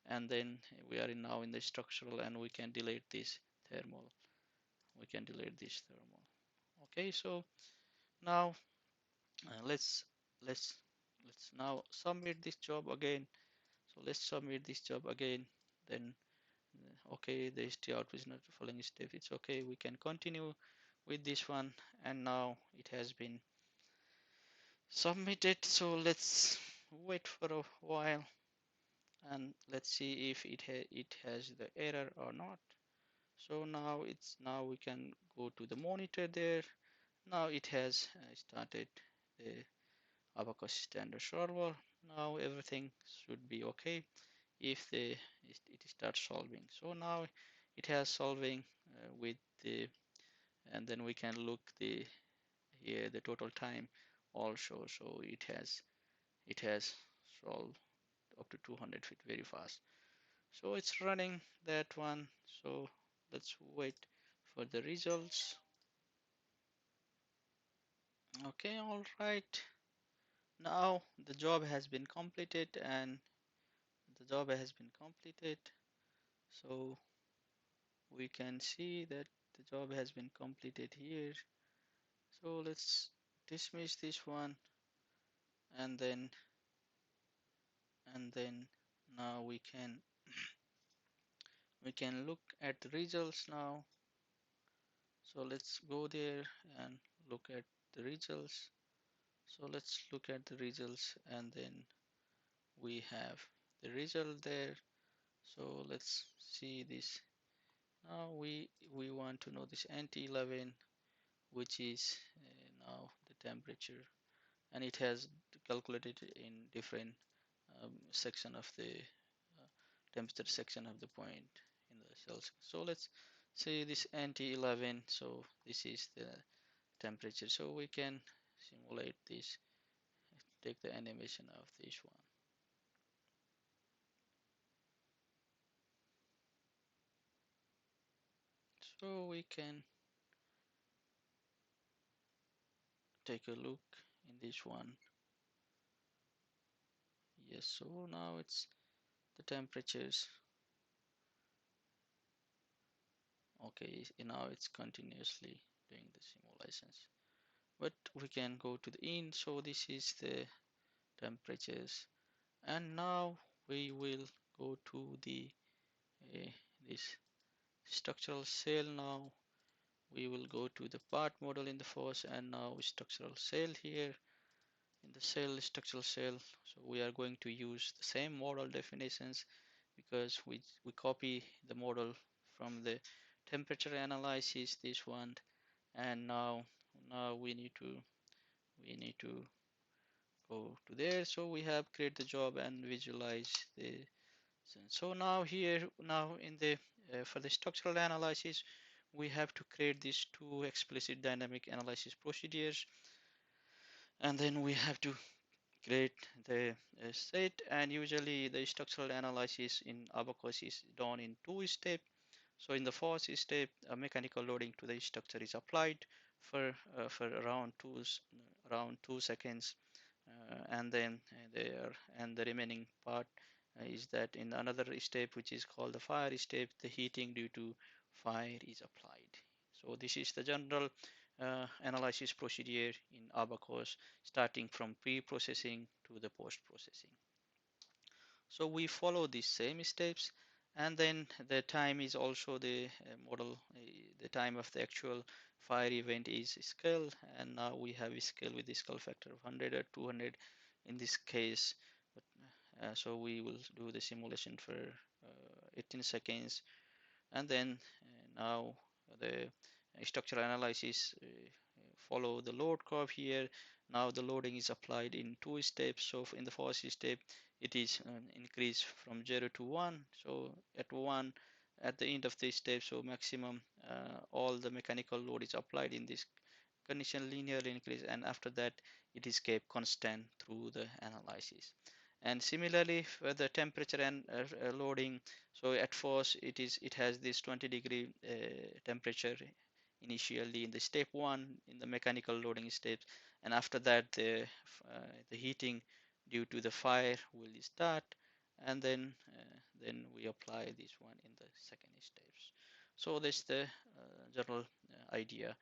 and then we are now in the structural, and we can delete this thermal. We can delete this thermal. Okay, so now let's let's let's now submit this job again. So let's submit this job again. Then okay, the history output is not following step. It's okay. We can continue with this one, and now it has been submitted. So let's wait for a while, and let's see if it has the error or not. So now we can go to the monitor there. Now it has started the Abacus standard server. Now everything should be okay if it starts solving. So now it has solving with the, and then we can look the here the total time also. So it has solved up to 200 feet very fast. So it's running that one. So let's wait for the results. Okay, all right. Now the job has been completed, and the job has been completed. So we can see that the job has been completed here. So let's dismiss this one, and then now we can look at the results now. So let's go there and look at the results. So let's look at the results, and then we have the result there. So let's see this. Now we want to know this NT11, which is now the temperature, and it has calculated in different section of the temperature section of the point in the cells. So let's say this NT11. So this is the temperature. So we can simulate this, take the animation of this one. So we can take a look in this one. Yes, so now it's the temperatures. Okay, now it's continuously doing the simulations. But we can go to the in. So this is the temperatures, and now we will go to the this structural cell. Now we will go to the part model in the first, and now structural cell here in the cell, structural cell. So we are going to use the same model definitions, because we copy the model from the temperature analysis, this one. And now we need to go to there. So we have create the job and visualize the. So now here, now in the for the structural analysis, we have to create these two explicit dynamic analysis procedures, and then we have to create the set. And usually the structural analysis in Abacus is done in two steps. So in the first step, a mechanical loading to the structure is applied for around 2 seconds, and then the remaining part is that in another step, which is called the fire step, the heating due to fire is applied. So this is the general analysis procedure in Abacus, starting from pre-processing to the post-processing. So we follow these same steps, and then the time is also the model, the time of the actual fire event is scale, and now we have a scale with the scale factor of 100 or 200 in this case. But, so we will do the simulation for 18 seconds, and then now the structural analysis follow the load curve here. Now the loading is applied in two steps. So in the first step, it is increased from 0 to 1. So at 1, at the end of this step, so maximum all the mechanical load is applied in this condition, linearly increase, and after that it is kept constant through the analysis. And similarly for the temperature and loading, so at first it has this 20-degree temperature initially in the step 1 in the mechanical loading steps, and after that the heating due to the fire will start, and then we apply this one in the second steps. So that's the general idea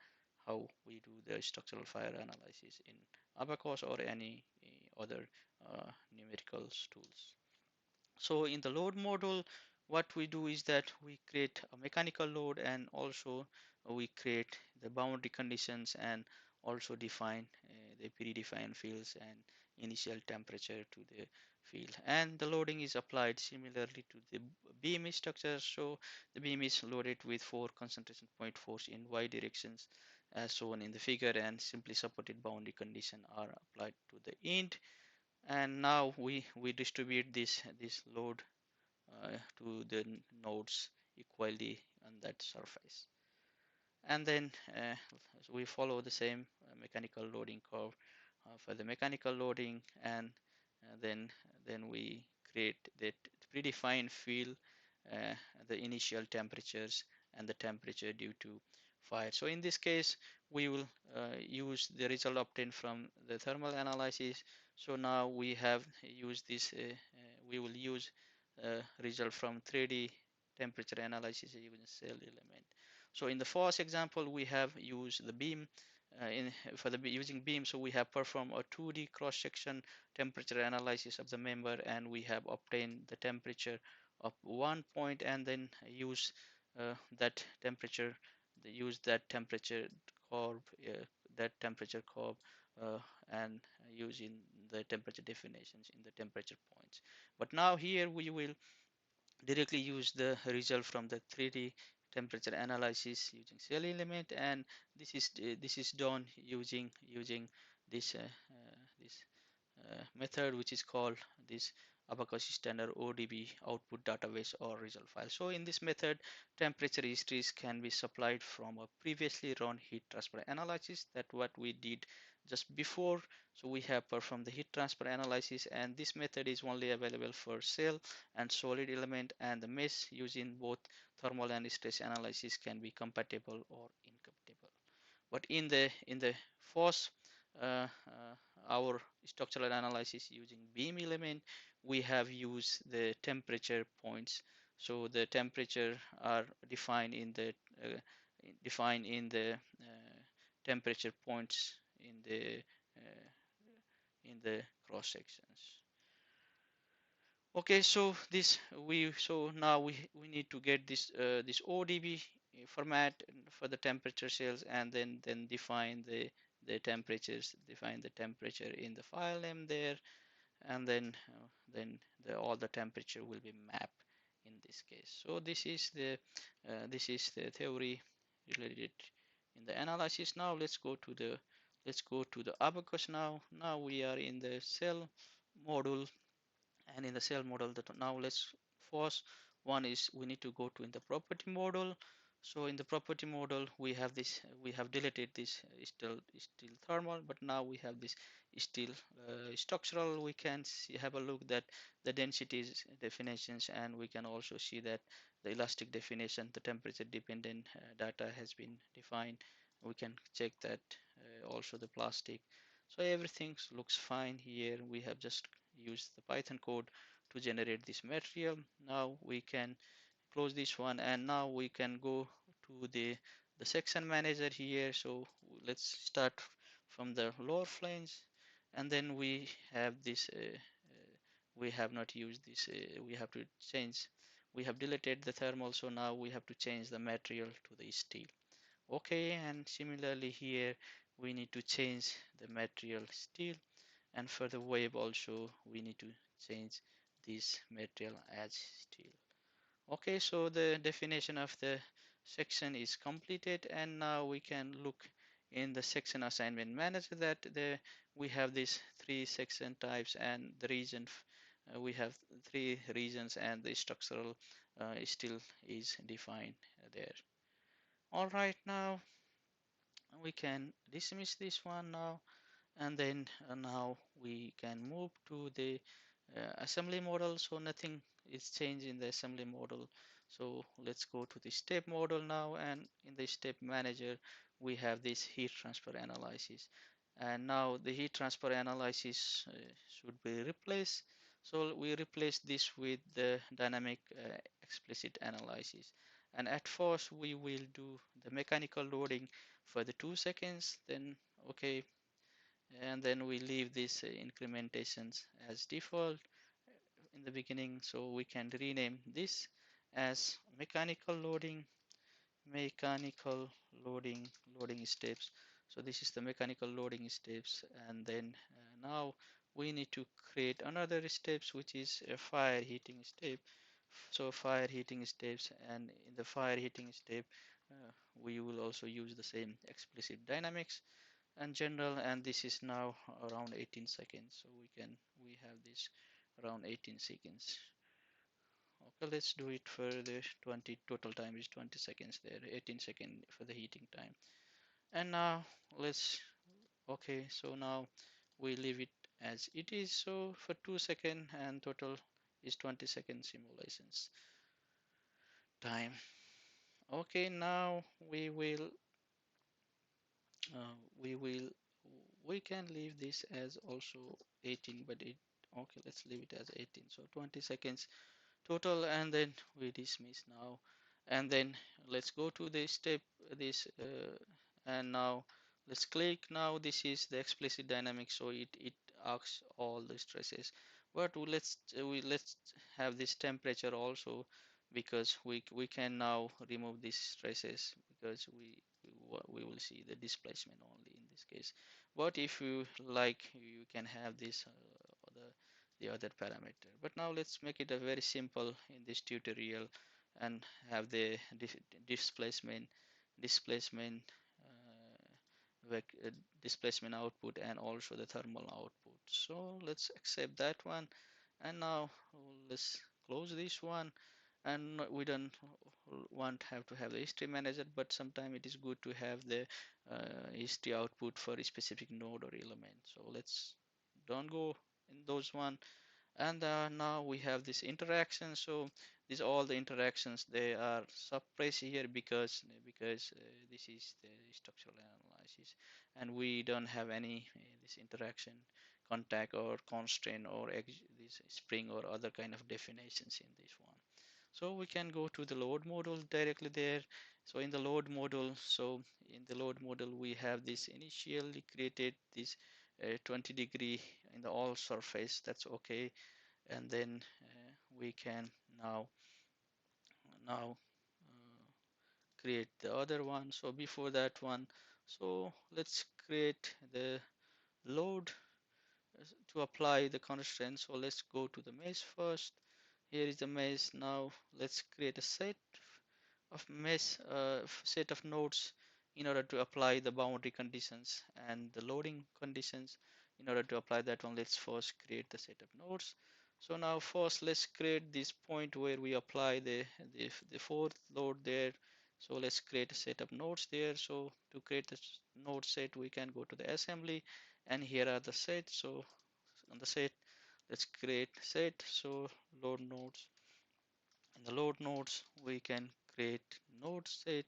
how we do the structural fire analysis in Abacus or any other numerical tools. So in the load model, what we do is that we create a mechanical load, and also we create the boundary conditions, and also define the predefined fields and initial temperature to the field. And the loading is applied similarly to the beam structure. So the beam is loaded with 4 concentration point force in y directions as shown in the figure, and simply supported boundary condition are applied to the end. And now we distribute this load to the nodes equally on that surface, and then so we follow the same mechanical loading curve for the mechanical loading, and then we create the predefined field, uh, the initial temperatures and the temperature due to fire. So in this case we will use the result obtained from the thermal analysis. So now we have used this we will use result from 3D temperature analysis using cell element. So in the first example, we have used the beam for the using beam. So we have performed a 2D cross-section temperature analysis of the member, and we have obtained the temperature of one point, and then use that temperature, use that temperature curve, that temperature curve, uh, and using the temperature definitions in the temperature points. But now here we will directly use the result from the 3D temperature analysis using cell element, and this is done using this this method, which is called this Abacus standard ODB output database or result file. So in this method, temperature histories can be supplied from a previously run heat transfer analysis, that what we did just before. So we have performed the heat transfer analysis, and this method is only available for cell and solid element, and the mesh using both thermal and stress analysis can be compatible or incompatible. But in the first our structural analysis using beam element, we have used the temperature points. So the temperature are defined uh, in the temperature points uh, in the cross sections. Okay, so this so now we need to get this ODB format for the temperature cells, and then define the temperatures, define the temperature in the file name there, and then all the temperature will be mapped in this case. So this is the theory related in the analysis. Now let's go to the abacus. Now we are in the cell module, and in the cell model, that now let's first one is we need to go to in the property model. So in the property model, we have deleted this still thermal, but now we have this still structural. We can see, have a look that the densities definitions, and we can also see that the elastic definition, the temperature dependent data has been defined. We can check that also the plastic. So everything looks fine here. We have just used the Python code to generate this material. Now we can close this one, and now we can go to the section manager here. So let's start from the lower flange, and then we have this we have not used this we have to change, we have deleted the thermal, so now we have to change the material to the steel. Okay, and similarly here we need to change the material steel, and for the wave also we need to change this material as steel. Okay, so the definition of the section is completed, and now we can look in the section assignment manager that we have these three section types, and the region we have three regions, and the structural still is defined there. All right, now we can dismiss this one now, and then now we can move to the assembly model. So nothing is changed in the assembly model. So let's go to the step model now, and in the step manager we have this heat transfer analysis. and now the heat transfer analysis should be replaced. So we replace this with the dynamic explicit analysis, and at first we will do the mechanical loading for the 2 seconds, then okay, and then we leave these incrementations as default in the beginning. So we can rename this as mechanical loading steps. So this is the mechanical loading steps, and then now we need to create another steps, which is a fire heating step. So fire heating steps, and in the fire heating step we will also use the same explicit dynamics and general, and this is now around 18 seconds. So we have this around 18 seconds. Okay, let's do it for the 20. Total time is 20 seconds there, 18 seconds for the heating time. And now let's, okay, so now we leave it as it is. So for 2 seconds, and total is 20 second simulations time. Okay, now uh, we will we can leave this as also 18, but it, okay, let's leave it as 18. So 20 seconds total, and then we dismiss now, and then let's go to the step this and now let's click. Now this is the explicit dynamics, so it asks all the stresses, but let's have this temperature also, because we can now remove these stresses, because we will see the displacement only in this case. But if you like, you can have this the other parameter. But now let's make it a very simple in this tutorial, and have the displacement displacement displacement output, and also the thermal output. So let's accept that one, and now let's close this one. And we don't want have to have the history manager, but sometimes it is good to have the history output for a specific node or element. So let's don't go in those one. And now we have this interaction. So these all the interactions, they are suppressed here, because this is the structural analysis, and we don't have any this interaction contact or constraint or this spring or other kind of definitions in this one. So we can go to the load model directly there. So in the load model, we have this initially created this 20-degree in the all surface, that's okay. And then we can now create the other one. So before that one, so let's create the load to apply the constraint. So let's go to the mesh first. Here is the mesh. Now let's create a set of nodes in order to apply the boundary conditions and the loading conditions. In order to apply that one, let's first create the set of nodes. So now first let's create this point where we apply the fourth load there. So let's create a set of nodes there. So to create the node set, we can go to the assembly, and here are the sets. So on the set, let's create set. So load nodes. In the load nodes, we can create node set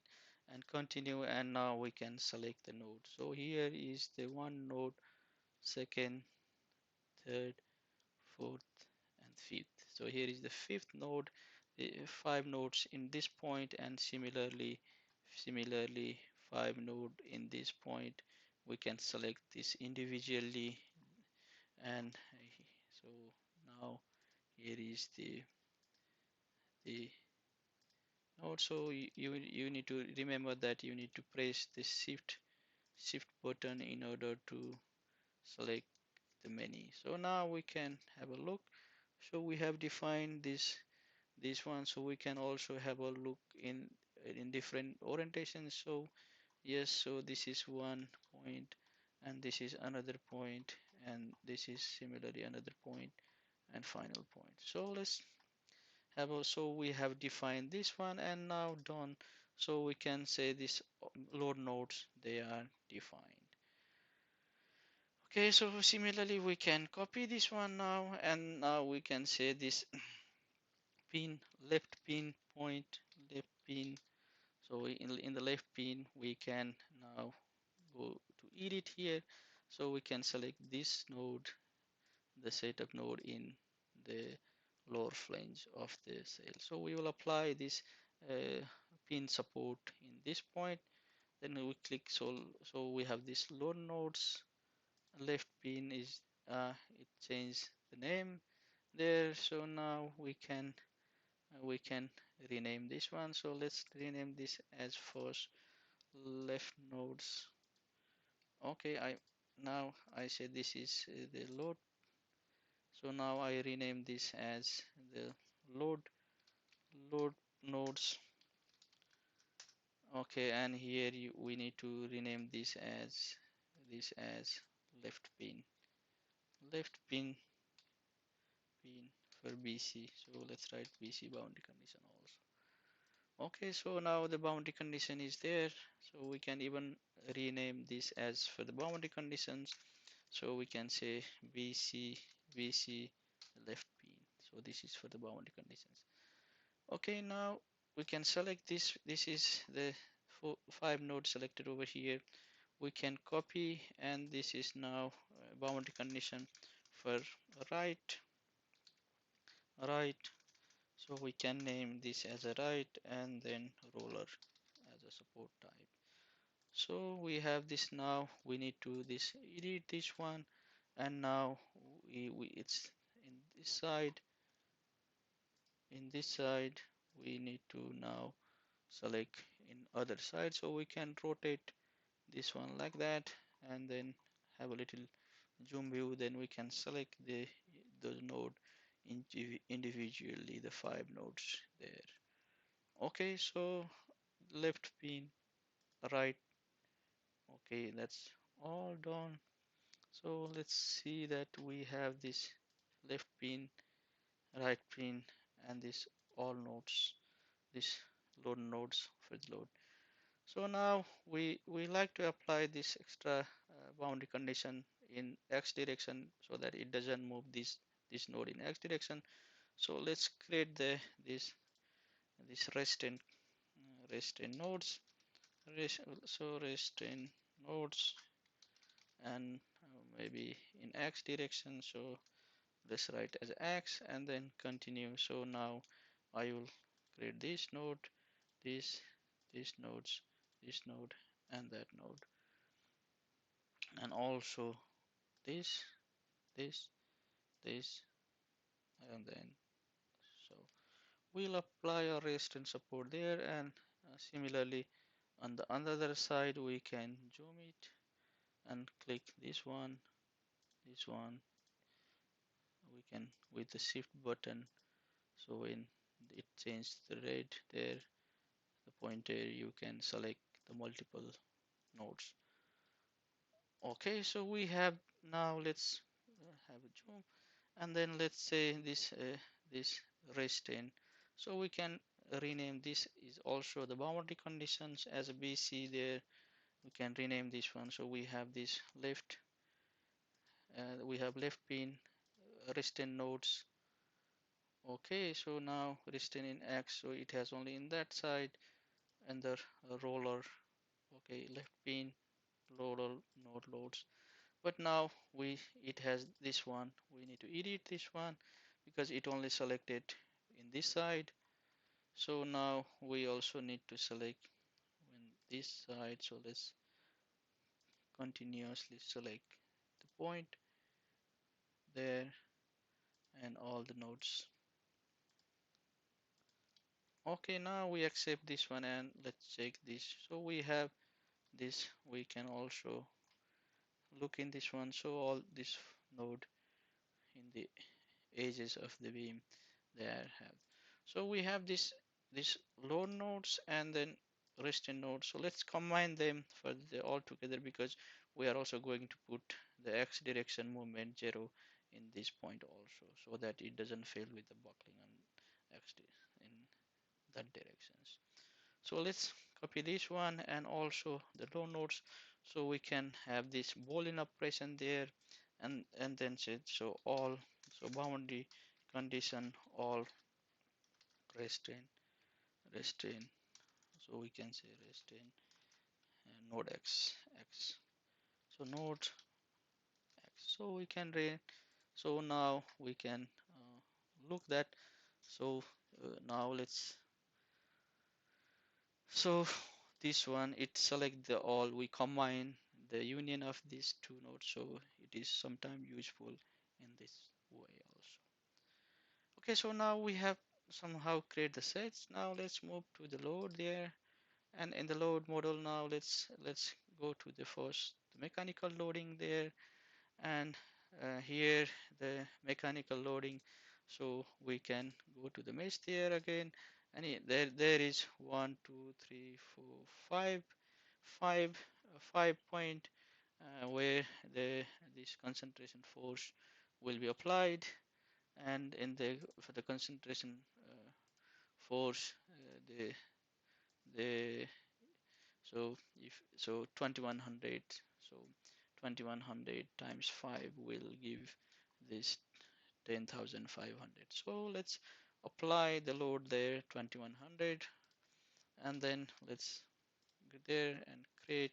and continue, and now we can select the node. So here is the one node, second, third, fourth, and fifth. So here is the fifth node, five nodes in this point, and similarly five node in this point. We can select this individually, and so now here is the also, you need to remember that you need to press the shift button in order to select the menu. So now we can have a look. So we have defined this one. So we can also have a look in different orientations. So yes, so this is one point, and this is another point, and this is similarly another point, and final point. So let's have also, we have defined this one, and now done. So we can say this load nodes, they are defined. Okay, so similarly we can copy this one now, and now we can say this pin, left pin point, left pin. So in the left pin we can now go to edit here. So we can select this node, the setup node in the lower flange of the cell. So we will apply this pin support in this point. Then we click, so we have this load nodes. Left pin is it changed the name there. So now we can rename this one. So let's rename this as first left nodes. Okay, I said this is the load. So now I rename this as the load load nodes. Okay, and here we need to rename this as left pin pin for BC. So let's write BC boundary condition also. Okay, so now the boundary condition is there. So we can even rename this as for the boundary conditions. So we can say BC left pin. So this is for the boundary conditions. Okay, now we can select this. This is the 5 nodes selected over here. We can copy, and this is now boundary condition for right. So we can name this as a right, and then roller as a support type. So we have this. Now we need to edit this one, and now it's in this side. In this side we need to now select in other side, so we can rotate this one like that, and then have a little zoom view. Then we can select the node individually, the 5 nodes there. Okay, so left pin, right. Okay, that's all done. So let's see that we have this left pin, right pin, and this all nodes, this load nodes for the load. So now we like to apply this extra boundary condition in x direction, so that it doesn't move this node in x direction. So let's create this restraint nodes. Restraint nodes, and maybe in x direction. So let's write as x and then continue. So now I will create this node, this nodes, this node, and that node, and also this this this, and then so we'll apply our rest and support there. And similarly on the other side we can zoom it and click this one, we can with the shift button. So when it changed the red there, the pointer, you can select the multiple nodes. Okay, so we have, now let's have a zoom, and then let's say this restraint. So we can rename this is also the boundary conditions as a BC there. We can rename this one. So we have this left pin restraint nodes. Okay, so now restraint in X, so it has only in that side, and the roller. Okay, left pin roller node loads. But now it has this one. We need to edit this one because it only selected in this side. So now we also need to select in this side. So let's continuously select the point there and all the nodes. Okay, now we accept this one, and let's check this. So we have this. We can also look in this one. So all this node in the edges of the beam there have. So we have this load nodes and then resting nodes. So let's combine them for the all together, because we are also going to put the x direction movement 0 in this point also, so that it doesn't fail with the buckling on in that directions. So let's copy this one and also the low nodes, so we can have this boolean operation there, and then say so all, so boundary condition all restrain. So we can say restrain node x. So node So we can so now we can look that. So now let's, so this one, it select the all, we combine the union of these two nodes, so it is sometimes useful in this way also. Okay, so now we have somehow create the sets. Now let's move to the load there, and in the load model now let's go to the first mechanical loading there, and here the mechanical loading. So we can go to the mesh there again, and there is 5 point where this concentration force will be applied, and in the for the concentration force, the so if so 2100, so 2100 times 5 will give this 10,500. So let's apply the load there 2100, and then let's go there and create,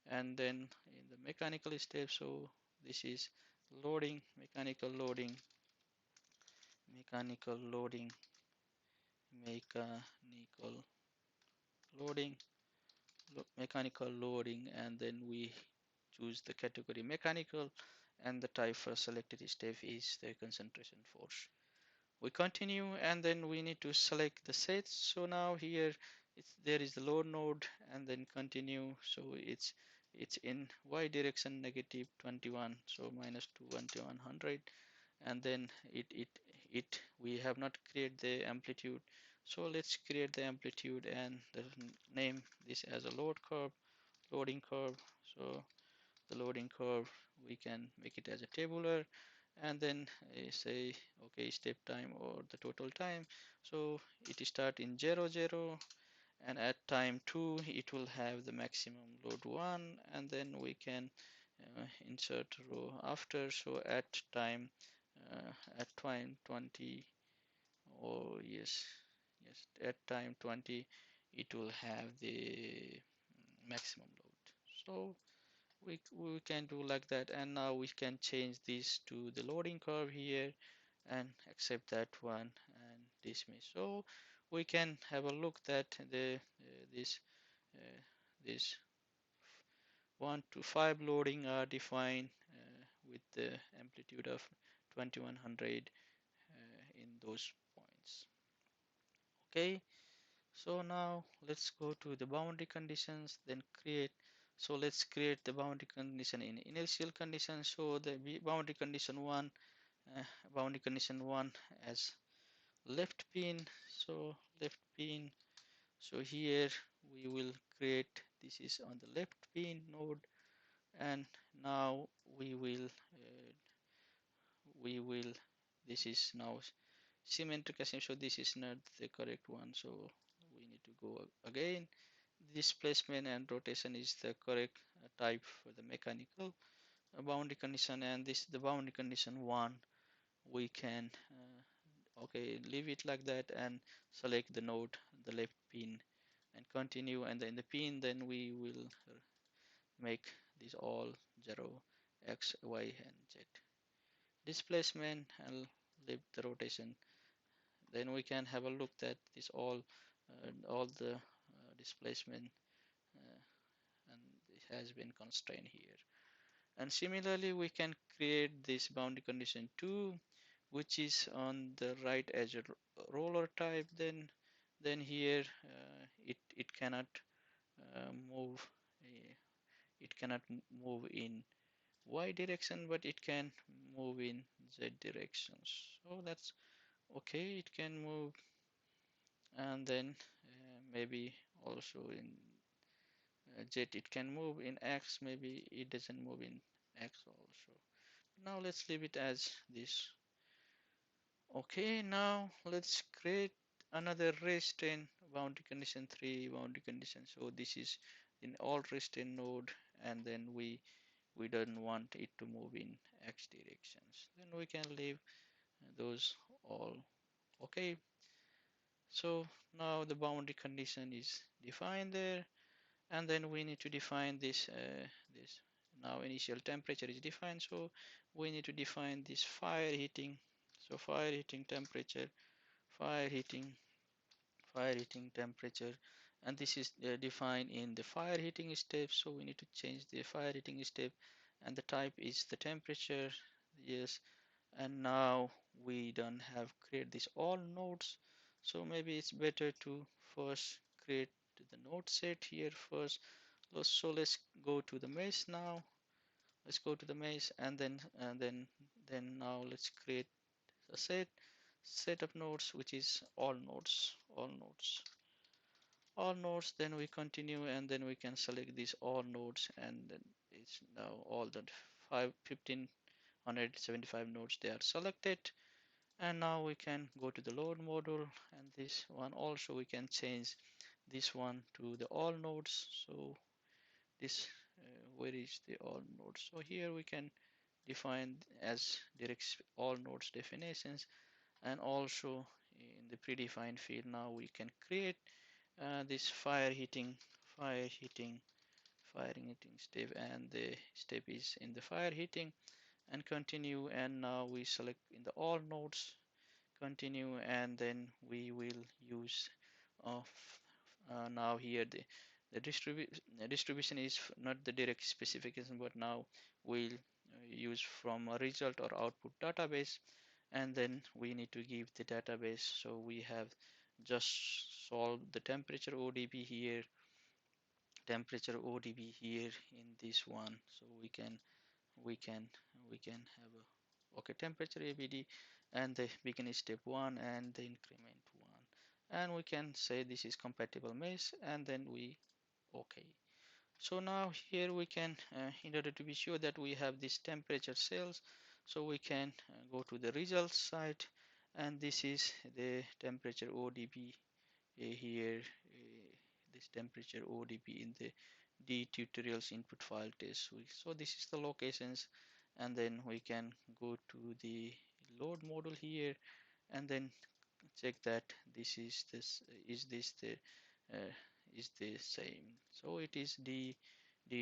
and then in the mechanical step, so this is loading, mechanical loading, mechanical loading, mechanical loading, and then we choose the category mechanical, and the type for selected step is the concentration force. We continue, and then we need to select the sets. So now here there is the load node, and then continue. So it's in y direction negative 21, so minus 2100, and then it we have not created the amplitude. So let's create the amplitude and name this as a loading curve. So the loading curve, we can make it as a tabular, and then say okay, step time or the total time. So it start in 0 0, and at time 2 it will have the maximum load 1, and then we can insert row after. So at time 20, or yes, at time 20 it will have the maximum load. So we can do like that, and now we can change this to the loading curve here and accept that one and dismiss. So we can have a look that uh, this 1 to 5 loading are defined with the amplitude of 2100 in those points. Okay, so now let's go to the boundary conditions, then create. So let's create the boundary condition in initial condition. So the boundary condition 1, uh, boundary condition 1 as left pin. So left pin, so here we will create, this is on the left pin node, and now we will this is now symmetric assembly, so this is not the correct one, so we need to go again. Displacement and rotation is the correct type for the mechanical boundary condition, and this is the boundary condition 1. We can okay, leave it like that and select the node, the left pin, and continue, and in the pin then we will make this all 0, x, y, and z. Displacement, and leave the rotation. Then we can have a look that this all the displacement uh, and it has been constrained here. And similarly we can create this boundary condition 2, which is on the right as a roller type. Then here it cannot move, uh, it cannot move in y direction, but it can move in z directions. So that's okay, it can move, and then maybe also in z it can move in x, maybe it doesn't move in x also. Now let's leave it as this. Okay, now let's create another restraint boundary condition 3 boundary condition. So this is in all restraint node, and then we don't want it to move in x directions. Then we can leave those all. Okay, so now the boundary condition is defined there, and then we need to define this this now initial temperature is defined. So we need to define this fire heating. So fire heating temperature, fire heating, fire heating temperature, and this is defined in the fire heating step. So we need to change the fire heating step, and the type is the temperature. Yes, and now we don't have create this all nodes, so maybe it's better to first create the node set here first. So let's go to the mesh now. Let's go to the mesh, and then now let's create a set of nodes, which is all nodes, all nodes. Then we continue, and then we can select these all nodes, and then it's now all the 1575 nodes, they are selected. And now we can go to the load module, and this one also we can change this one to the all nodes. So this where is the all nodes? So here we can define as direct all nodes definitions, and also in the predefined field now we can create this fire heating step, and the step is in the fire heating, and continue. And now we select in the all nodes, continue, and then we will use uh, now here the distribution is not the direct specification, but now we'll use from a result or output database, and then we need to give the database. So we have just solved the temperature ODB here, in this one. So we can we can have a okay temperature ABD, and the begin step 1 and the increment 1, and we can say this is compatible mesh, and then we okay. So now here we can in order to be sure that we have this temperature cells, so we can go to the results side, and this is the temperature ODB here, this temperature ODB in the D tutorials input file test suite. So this is the locations, and then we can go to the load module here, and then check that this the uh, is the same. So it is the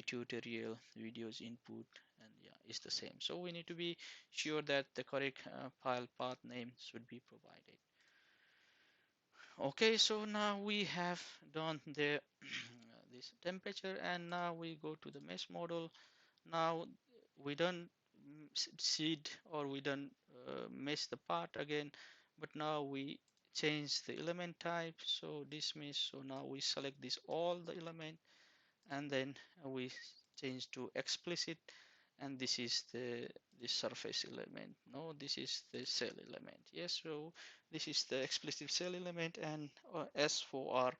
tutorial videos input, and yeah, it's the same. So we need to be sure that the correct file path name should be provided. Okay, so now we have done the this temperature, and now we go to the mesh model. Now we don't seed, or we don't mesh the part again, but now we change the element type. So this means, so now we select this all the element, and then we change to explicit, and this is the surface element. No, this is the cell element. Yes, so this is the explicit cell element, and as for our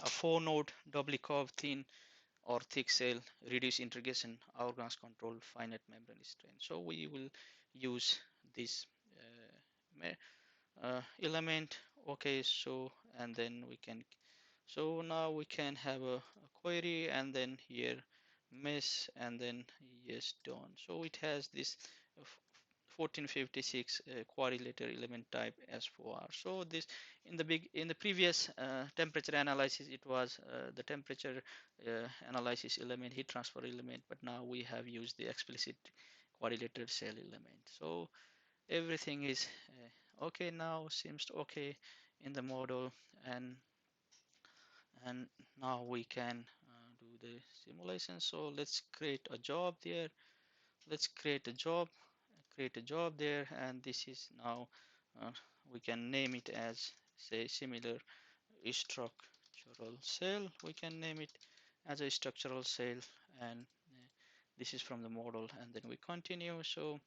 a 4-node doubly curved thin or thick cell reduce integration hourglass control finite membrane strain. So we will use this element. Okay, so and then we can, so now we can have a query, and then here mesh, and then yes, done. So it has this 1456 quadrilateral element type S4R. So this in the previous temperature analysis, it was the temperature analysis element, heat transfer element, but now we have used the explicit quadrilateral cell element. So everything is okay now, seems okay in the model, and and now we can do the simulation. So let's create a job there. Let's create a job, there, and this is now uh, we can name it as, say, similar structural cell. We can name it as a structural cell, and this is from the model, and then we continue. So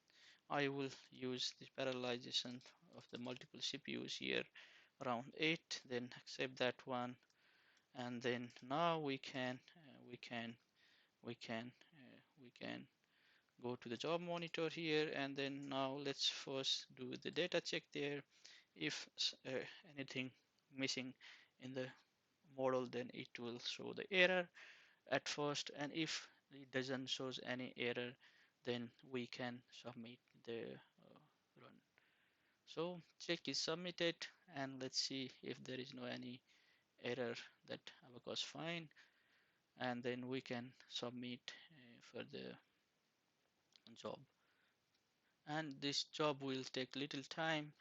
I will use the parallelization of the multiple CPUs here, around 8, then accept that one, and then now we can we can go to the job monitor here, and then now let's first do the data check there. If anything missing in the model, then it will show the error at first, and if it doesn't shows any error, then we can submit the run. So check is submitted, and let's see if there is no any error, that was fine, and then we can submit for the job. and this job will take little time.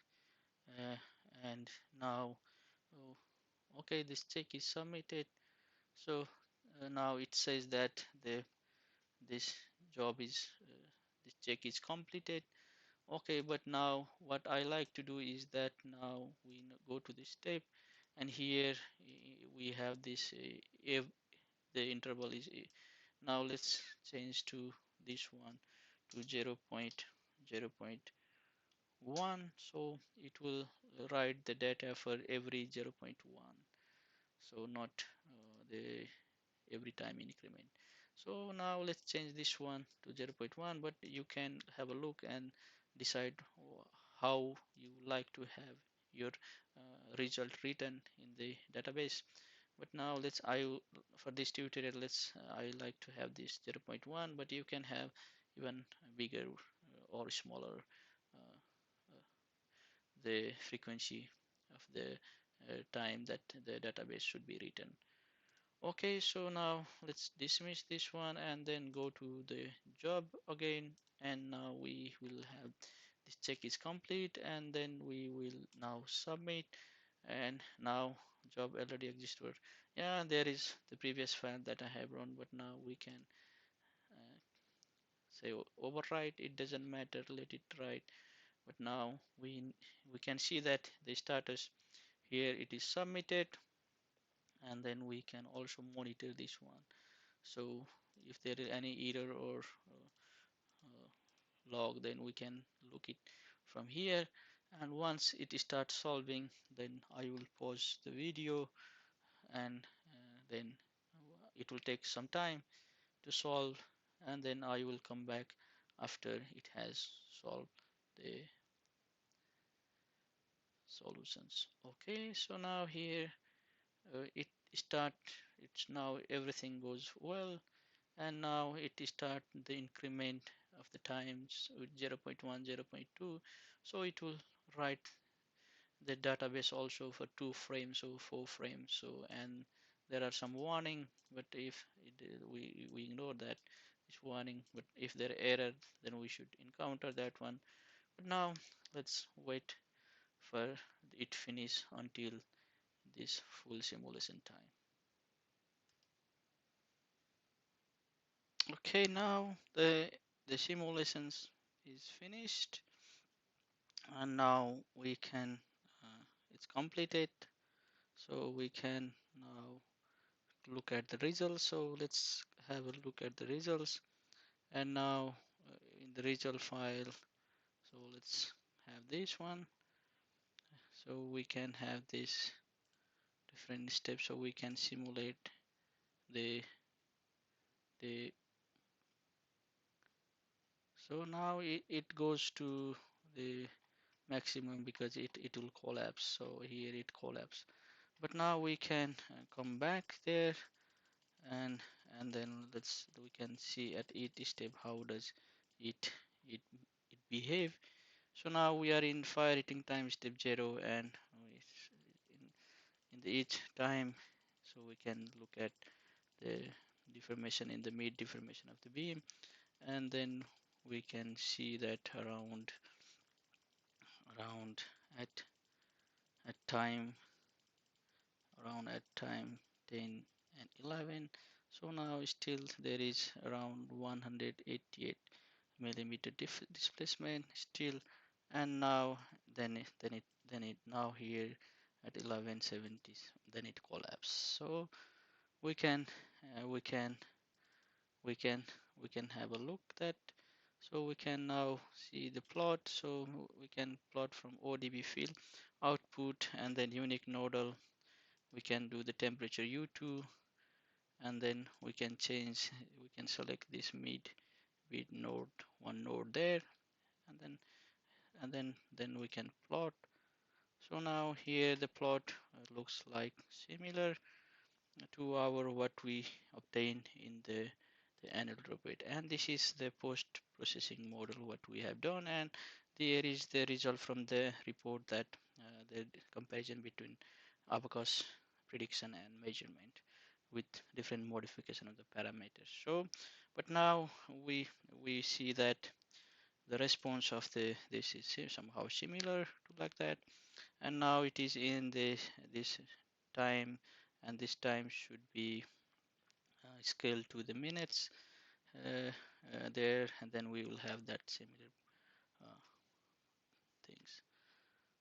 uh, and now, oh, okay, this check is submitted. So now it says that the this job is this check is completed. Okay, but now what I like to do is that now we go to this step, and here we have this if the interval is now let's change to this one to 0.1, so it will write the data for every 0.1, so not the every time increment. So now let's change this one to 0.1, but you can have a look and decide how you like to have your result written in the database. But now for this tutorial, I like to have this 0.1, but you can have even bigger or smaller uh, uh, the frequency of the time that the database should be written. Okay, so now let's dismiss this one and then go to the job again, and now we will have this check is complete, and then we will now submit. And now job already exists for, yeah, there is the previous file that I have run, but now we can uh, say overwrite. It doesn't matter, let it write. But now we can see that the status here, it is submitted, and then we can also monitor this one. So if there is any error or log, then we can look it from here. And once it starts solving, then I will pause the video, and then it will take some time to solve, and then I will come back after it has solved the solutions. Okay, so now here it start, it's now everything goes well, and now it start the increment of the times with 0.1, 0.2. So it will write the database also for 2 frames or 4 frames. So, and there are some warning, but if we ignore that it's warning, but if there are error, then we should encounter that one. But now let's wait for it finish until this full simulation time. Okay, now the simulations is finished, and now we can it's completed, so we can now look at the results. So let's have a look at the results, and now in the result file, so let's have this one, so we can have this different steps, so we can simulate the the so now it goes to the maximum because it will collapse. So here it collapse, but now we can come back there, and then we can see at each step how does it it it behave. So now we are in fire rating time step 0, and in the each time, so we can look at the deformation in the mid deformation of the beam, and then we can see that around at time around at time 10 and 11. So now still there is around 188 millimeter displacement still, and now then it now here at 1170, then it collapsed. So we can uh, we can we can we can have a look that. So we can now see the plot. So we can plot from ODB field output, and then unique nodal. We can do the temperature U2, and then we can select this mid node, one node there, and then we can plot. So now here the plot looks like similar to our what we obtained in the annual report, and this is the post processing model what we have done, and there is the result from the report that the comparison between Abacus prediction and measurement with different modification of the parameters. So but now we see that the response of this is somehow similar to like that, and now it is in this time, and this time should be scaled to the minutes there, and then we will have that similar uh, things.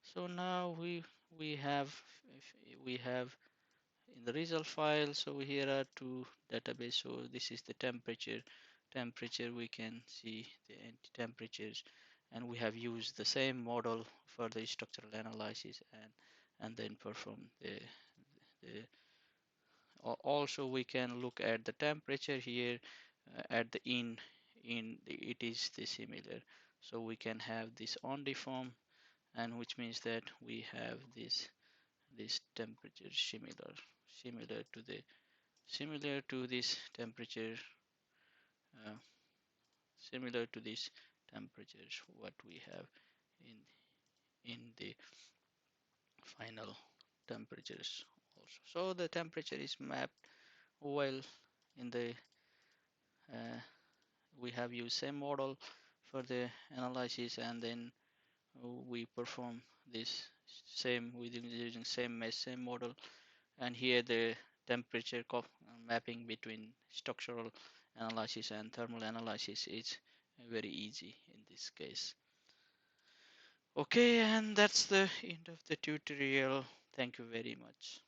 So now we have, if we have in the result file, so here are two database. So this is the temperature, we can see the temperatures, and we have used the same model for the structural analysis, and then perform the also we can look at the temperature here at the it is the similar, so we can have this on deform, and which means that we have this temperature similar to the similar to this temperature, uh, similar to these temperatures what we have in the final temperatures also. So the temperature is mapped well in the we have used same model for the analysis, and then we perform this same using same mesh, same model, and here the temperature mapping between structural analysis and thermal analysis is very easy in this case. Okay, and that's the end of the tutorial. Thank you very much.